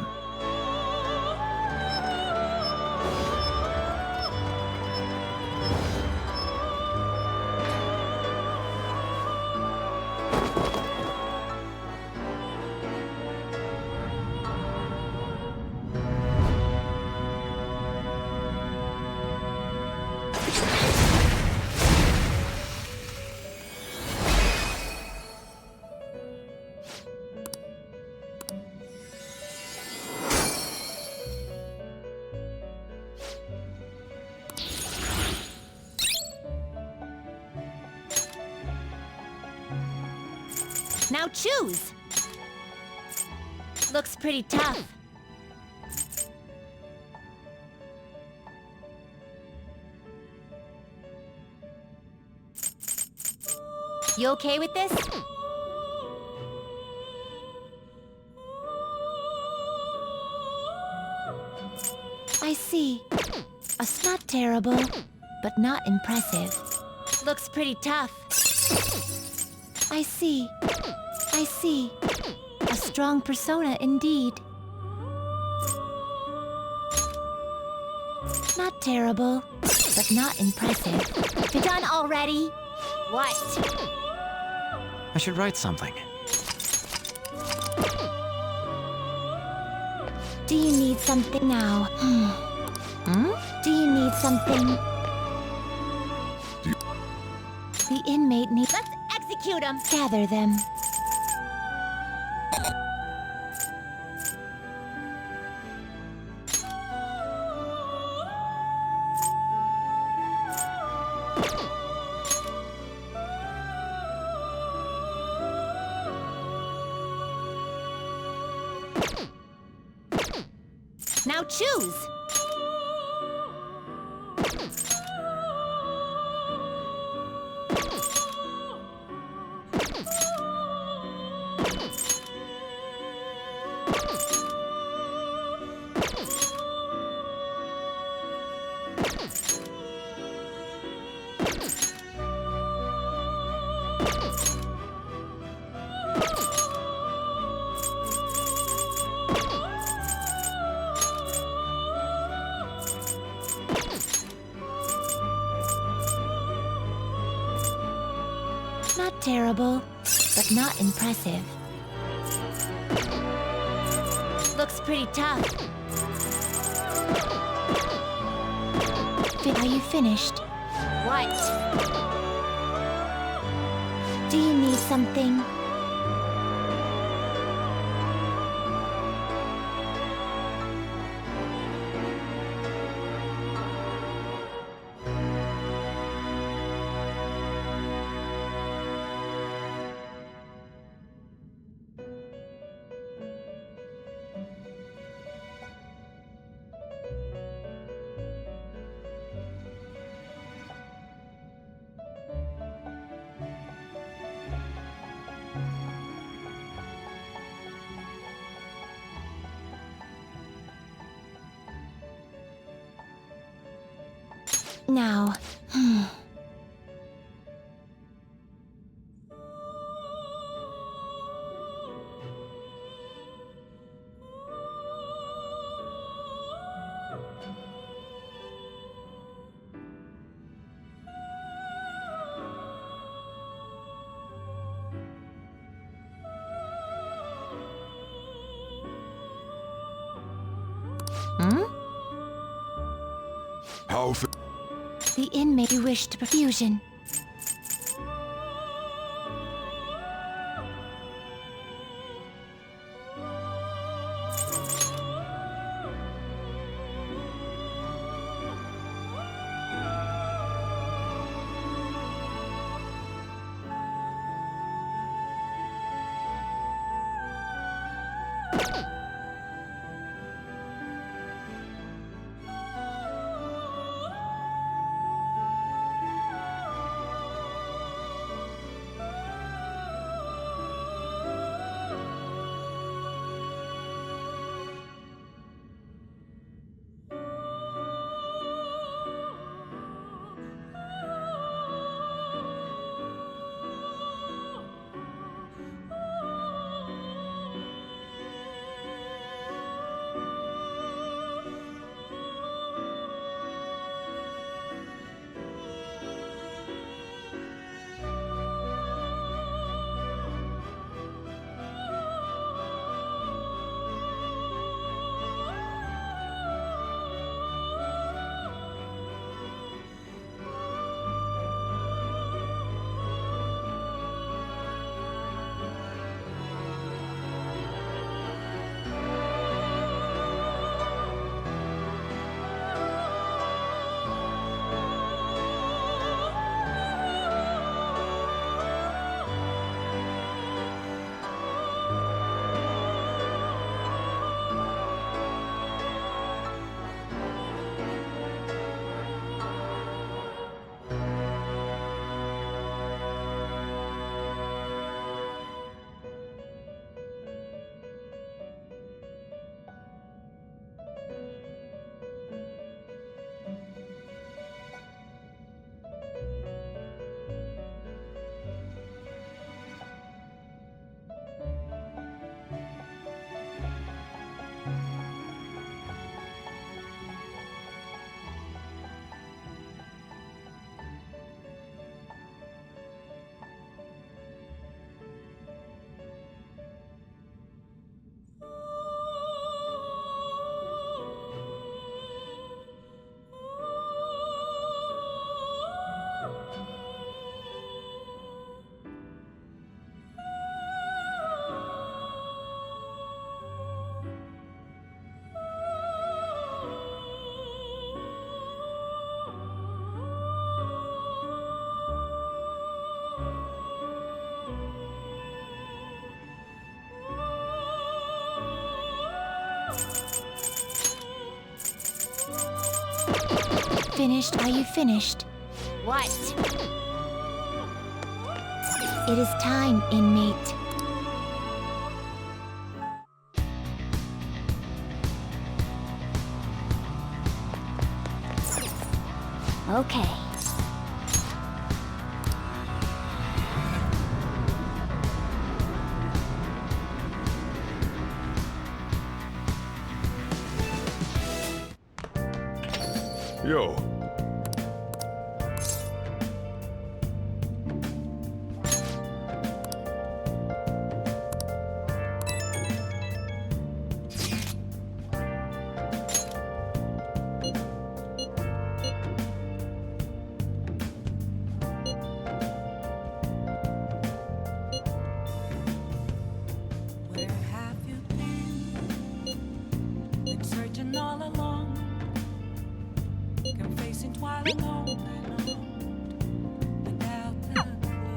Now choose! Looks pretty tough. You okay with this? I see. It's not terrible, but not impressive. Looks pretty tough. I see. I see. A strong persona indeed. Not terrible, but not impressive. You're done already? What? I should write something. Do you need something now? Do you need something? The inmate needs... Let's execute him! Gather them. Now choose! Not terrible, but not impressive. Looks pretty tough. Are you finished? What? Do you need something? Now, How the inmate you wished perfusion. Finished? Are you finished? What? It is time, inmate. Okay. Yo. Where have you been searching all along, confessing while alone and on, without the clue,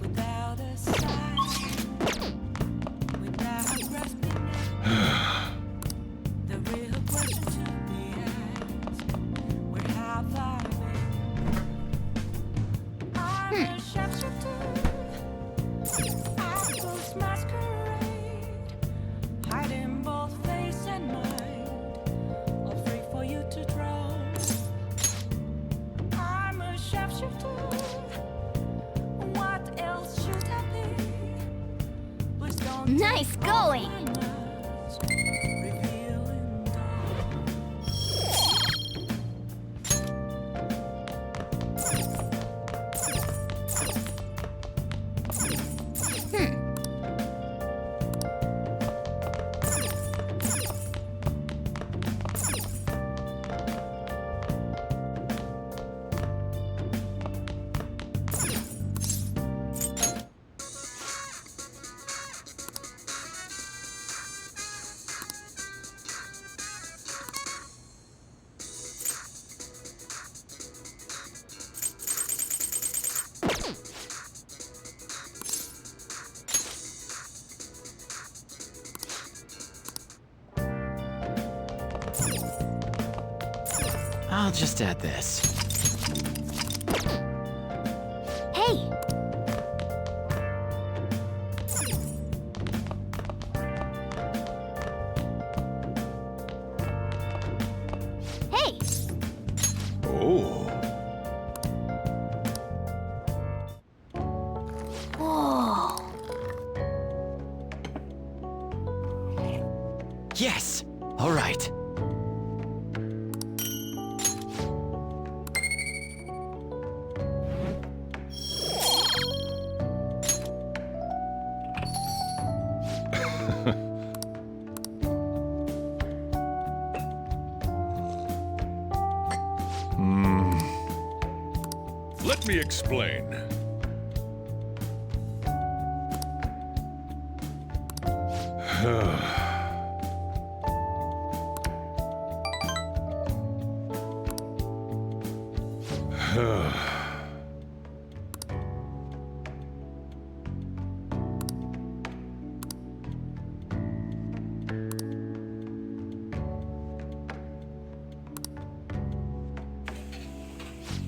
without a sign, without grasping it. The real question to be asked: where have I been? I'm a shapeshifter. Outpost masquerade, hiding both face and mind, all free for you to draw. I'm a shapeshifter. What else should I be? Please don't Nice going! I'll just add this. Hey! Hey! Oh. Whoa! Yes! All right. Let me explain.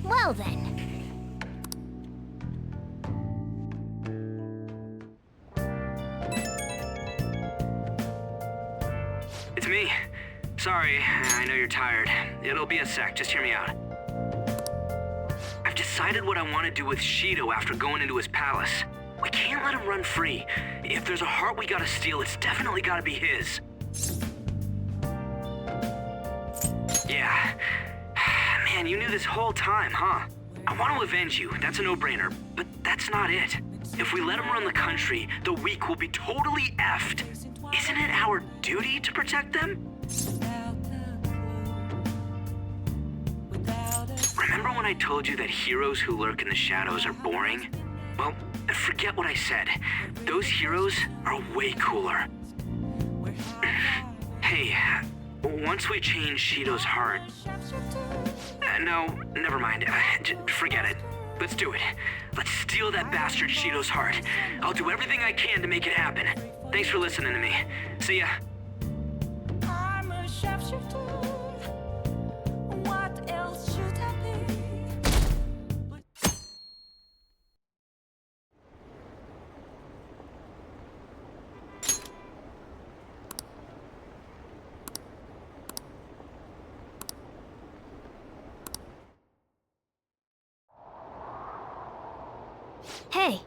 Well then. It's me. Sorry, I know you're tired. It'll be a sec, just hear me out. I've decided what I want to do with Shido after going into his palace. We can't let him run free. If there's a heart we gotta steal, it's definitely gotta be his. Yeah. Man, you knew this whole time, huh? I want to avenge you, that's a no-brainer, but that's not it. If we let him run the country, the weak will be totally effed. Isn't it our duty to protect them? Remember when I told you that heroes who lurk in the shadows are boring? Well, forget what I said. Those heroes are way cooler. Hey, once we change Shido's heart... no, never mind. Forget it. Let's do it. Let's steal that bastard Shido's heart. I'll do everything I can to make it happen. Thanks for listening to me. See ya. I'm a shapeshifter. What else should I be? Hey.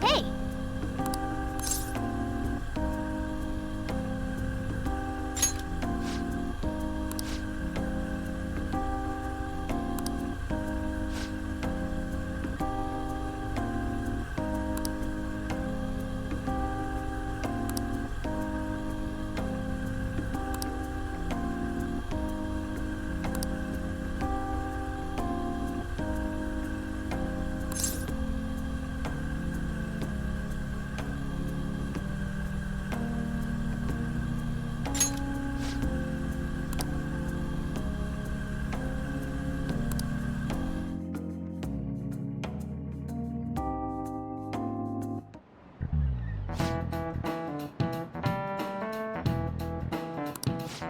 Hey!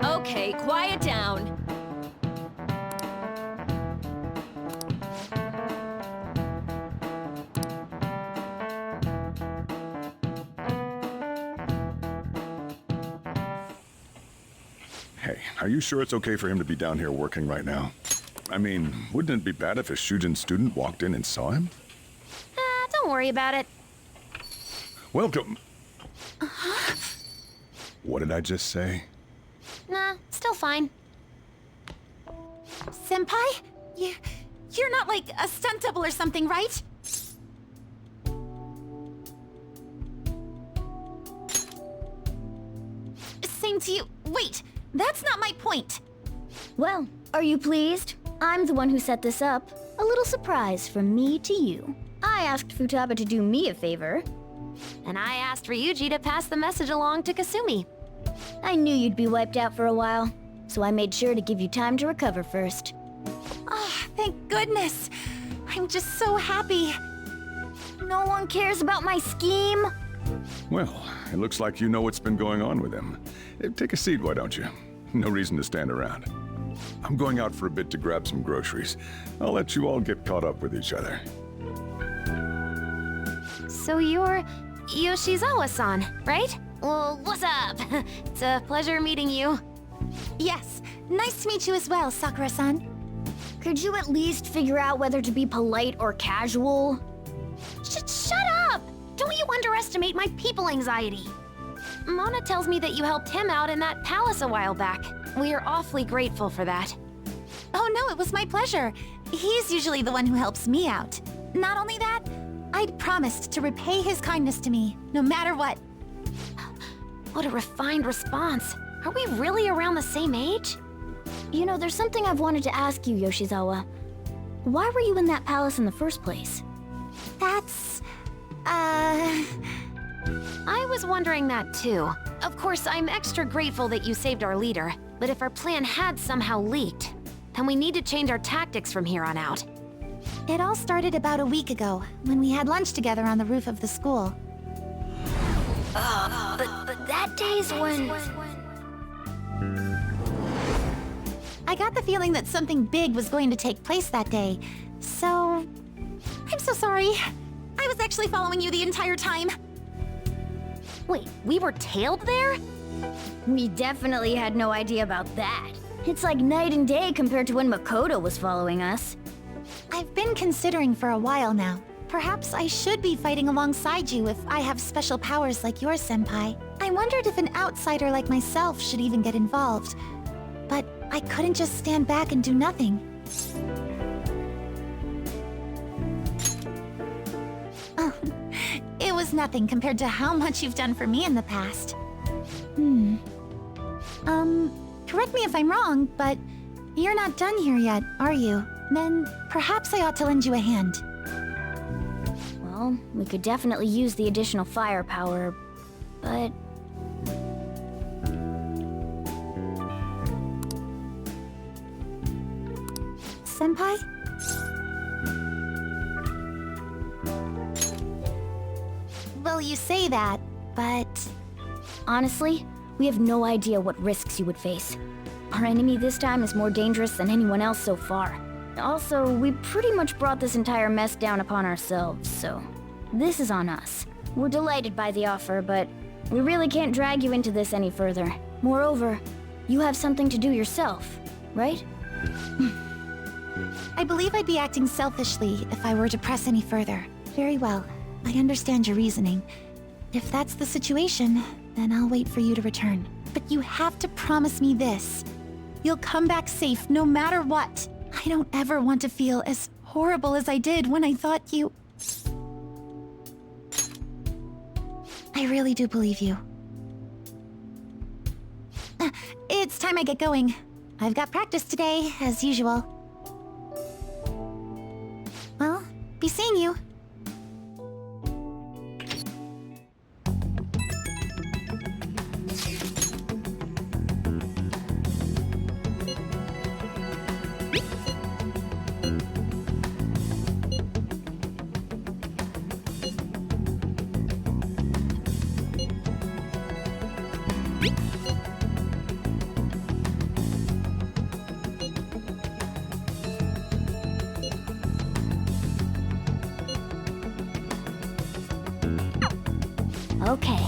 Okay, quiet down. Hey, are you sure it's okay for him to be down here working right now? I mean, wouldn't it be bad if a Shujin student walked in and saw him? Don't worry about it. Welcome. What did I just say? Nah, still fine. Senpai? You're not like a stunt double or something, right? Same to you. Wait, that's not my point. Well, are you pleased? I'm the one who set this up. A little surprise from me to you. I asked Futaba to do me a favor. And I asked Ryuji to pass the message along to Kasumi. I knew you'd be wiped out for a while, so I made sure to give you time to recover first. Oh, thank goodness. I'm just so happy. No one cares about my scheme. Well, it looks like you know what's been going on with him. Take a seat, why don't you? No reason to stand around. I'm going out for a bit to grab some groceries. I'll let you all get caught up with each other. So you're Yoshizawa-san, right? Well, what's up? It's a pleasure meeting you. Yes, nice to meet you as well, Sakura-san. Could you at least figure out whether to be polite or casual? Shut up! Don't you underestimate my people anxiety. Mona tells me that you helped him out in that palace a while back. We are awfully grateful for that. Oh no, it was my pleasure. He's usually the one who helps me out. Not only that, I'd promised to repay his kindness to me, no matter what. What a refined response. Are we really around the same age? You know, there's something I've wanted to ask you, Yoshizawa. Why were you in that palace in the first place? That's... I was wondering that too. Of course, I'm extra grateful that you saved our leader, but if our plan had somehow leaked, then we need to change our tactics from here on out. It all started about a week ago, when we had lunch together on the roof of the school. But that day's when... I got the feeling that something big was going to take place that day, so... I'm so sorry. I was actually following you the entire time. Wait, we were tailed there? We definitely had no idea about that. It's like night and day compared to when Makoto was following us. I've been considering for a while now. Perhaps I should be fighting alongside you if I have special powers like yours, Senpai. I wondered if an outsider like myself should even get involved. But I couldn't just stand back and do nothing. Oh, it was nothing compared to how much you've done for me in the past. Correct me if I'm wrong, but you're not done here yet, are you? Then perhaps I ought to lend you a hand. Well, we could definitely use the additional firepower, but... Senpai? Well, you say that, but... Honestly, we have no idea what risks you would face. Our enemy this time is more dangerous than anyone else so far. Also, we pretty much brought this entire mess down upon ourselves, so this is on us. We're delighted by the offer, but we really can't drag you into this any further. Moreover, you have something to do yourself, right? I believe I'd be acting selfishly if I were to press any further. Very well. I understand your reasoning. If that's the situation, then I'll wait for you to return. But you have to promise me this. You'll come back safe no matter what. I don't ever want to feel as horrible as I did when I thought you... I really do believe you. It's time I get going. I've got practice today, as usual. Well, be seeing you. Okay.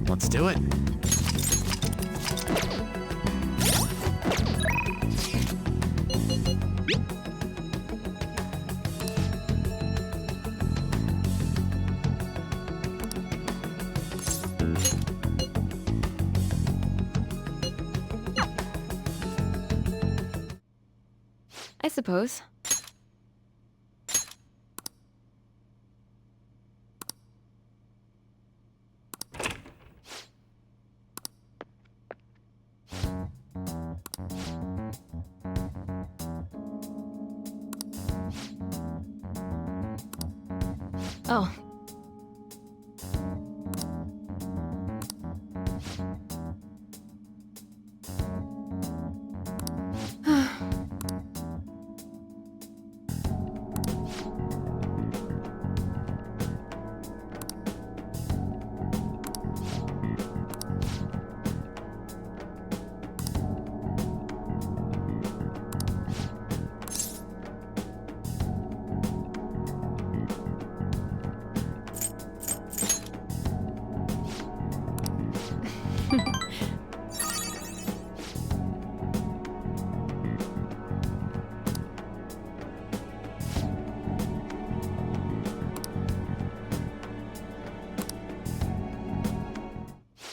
Let's do it. I suppose. Oh.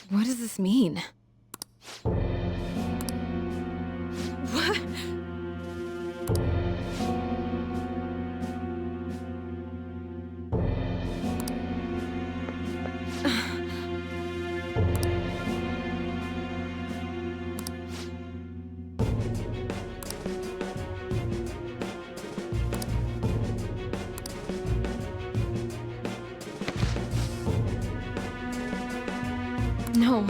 What does this mean? What? No.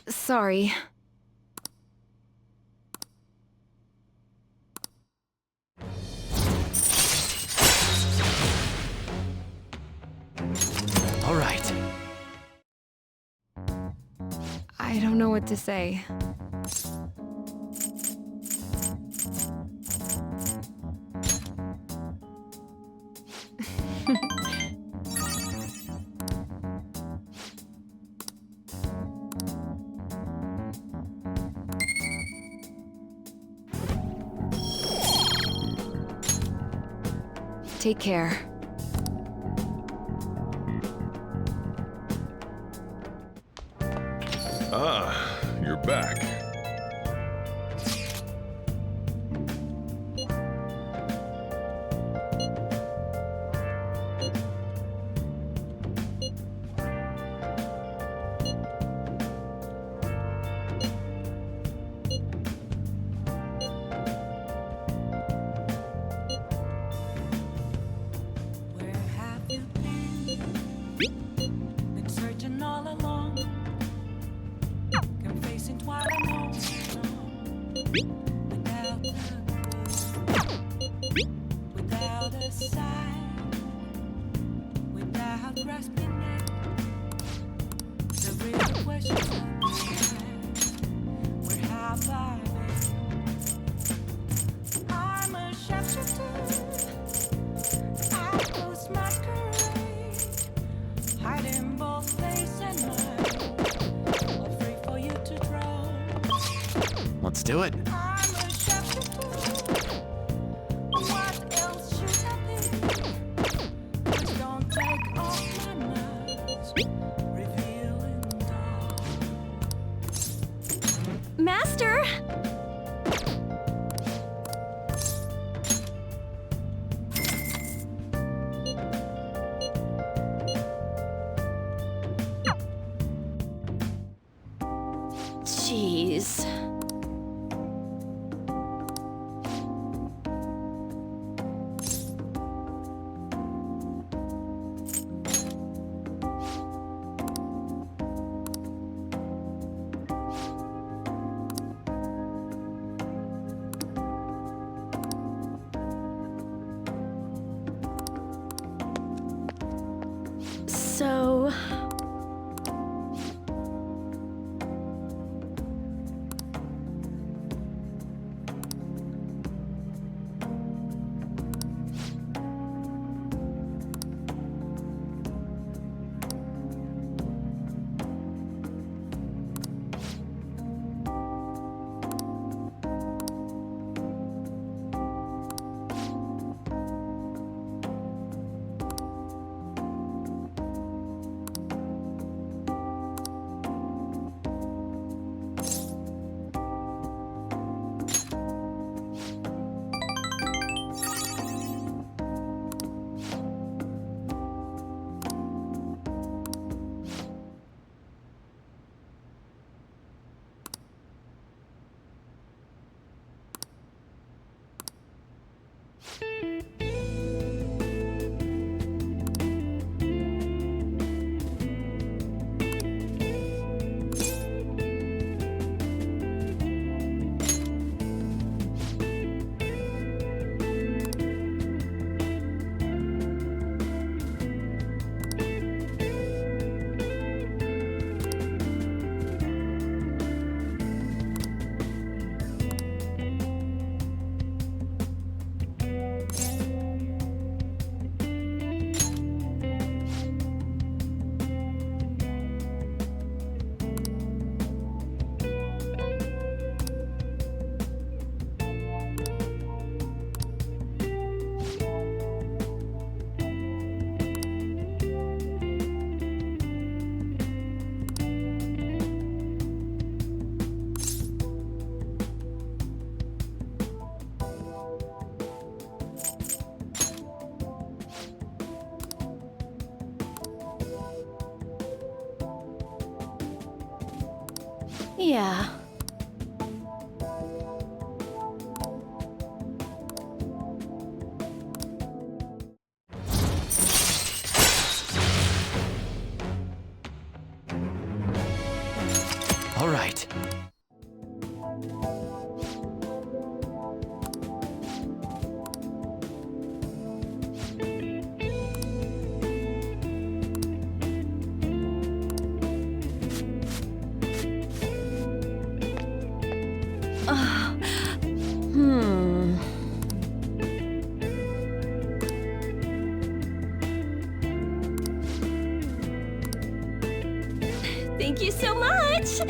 Sorry. I don't know what to say. Take care. Ah, you're back. Where have you been searching all along, confessing what I know, without a sign, without grasping it. The real question is, where have I been? I'm a shapeshifter. I post masquerade, hiding both face and mind, afraid for you to draw. Let's do it. I'm a shapeshifter. What else should I be? Just don't take off my mask, revealing dark. Master! Jeez. So... Yeah. All right. Thank you so much!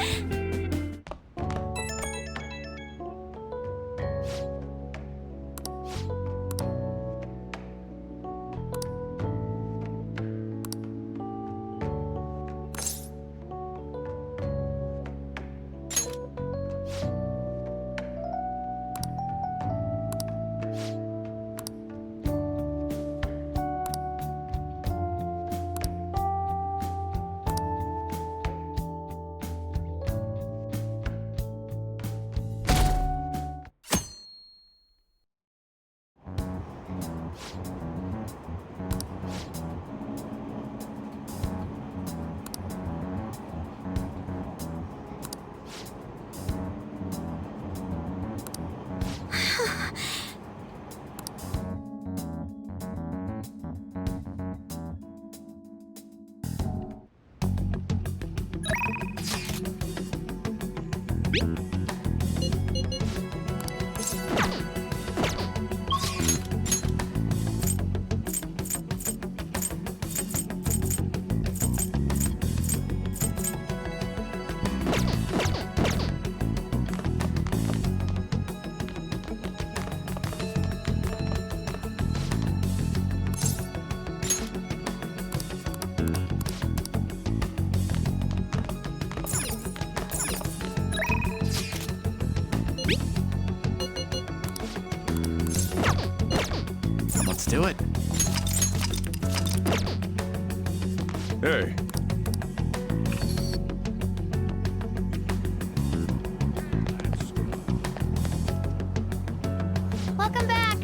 Let's do it. Hey. Welcome back.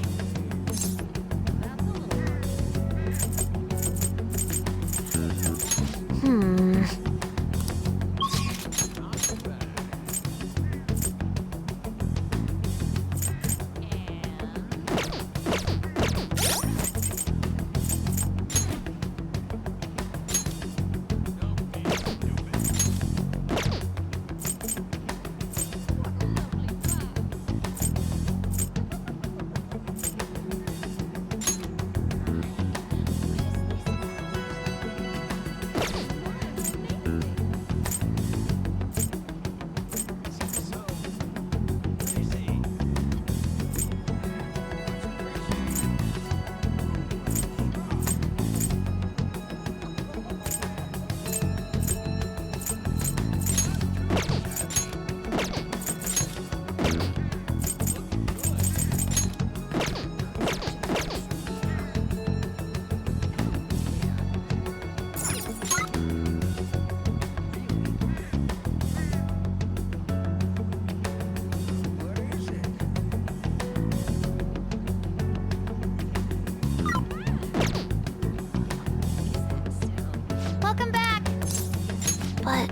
Welcome back. But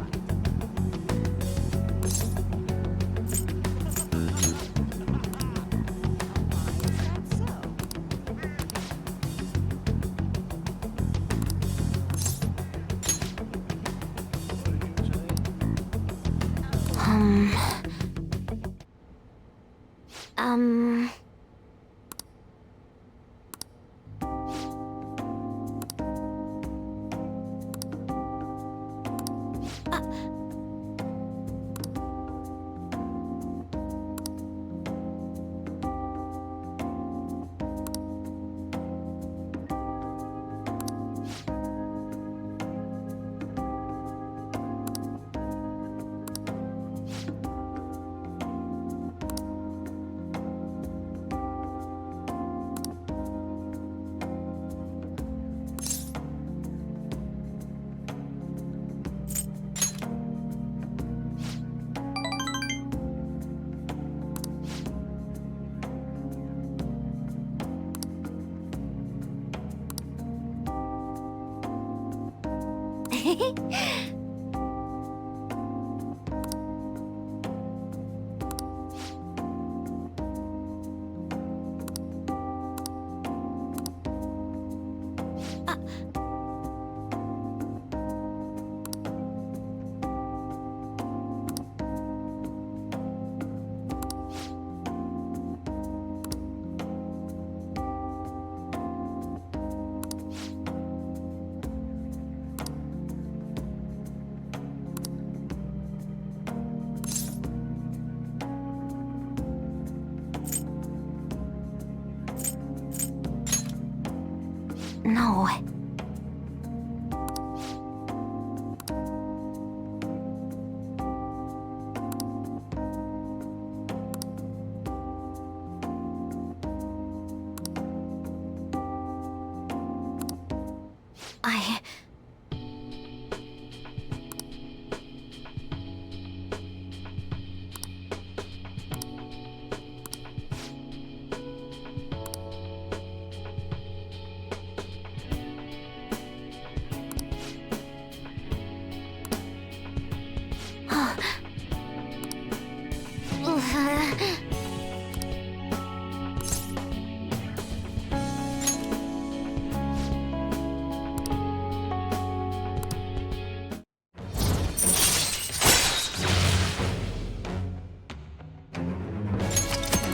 now.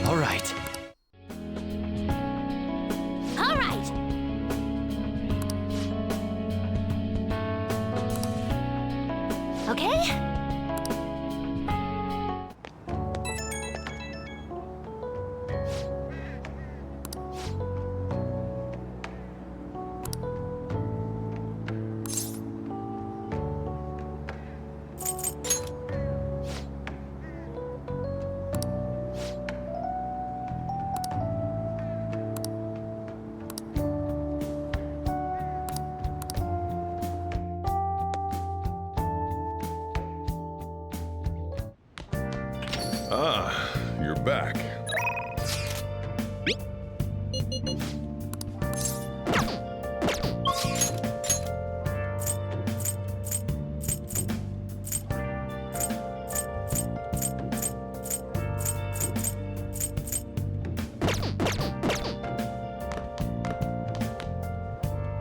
All right. All right. Okay? Ah, you're back.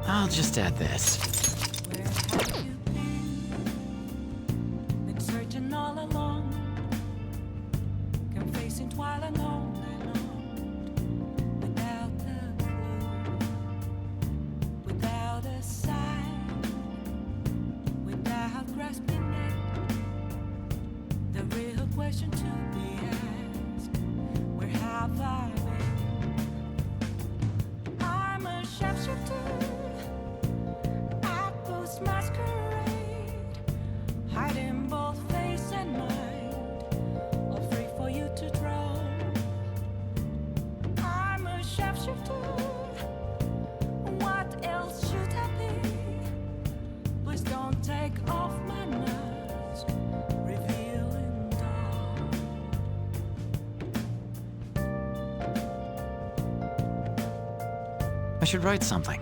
I'll just add this. Been searching all along, confessing while alone and on, without a clue, without a sign, without grasping it. The real question to be asked: where have I been? I'm a shapeshifter. Masquerade, hiding both face and mind, all free for you to draw. I'm a shapeshifter. What else should I be? Please don't take off my mask, revealing dawn. I should write something.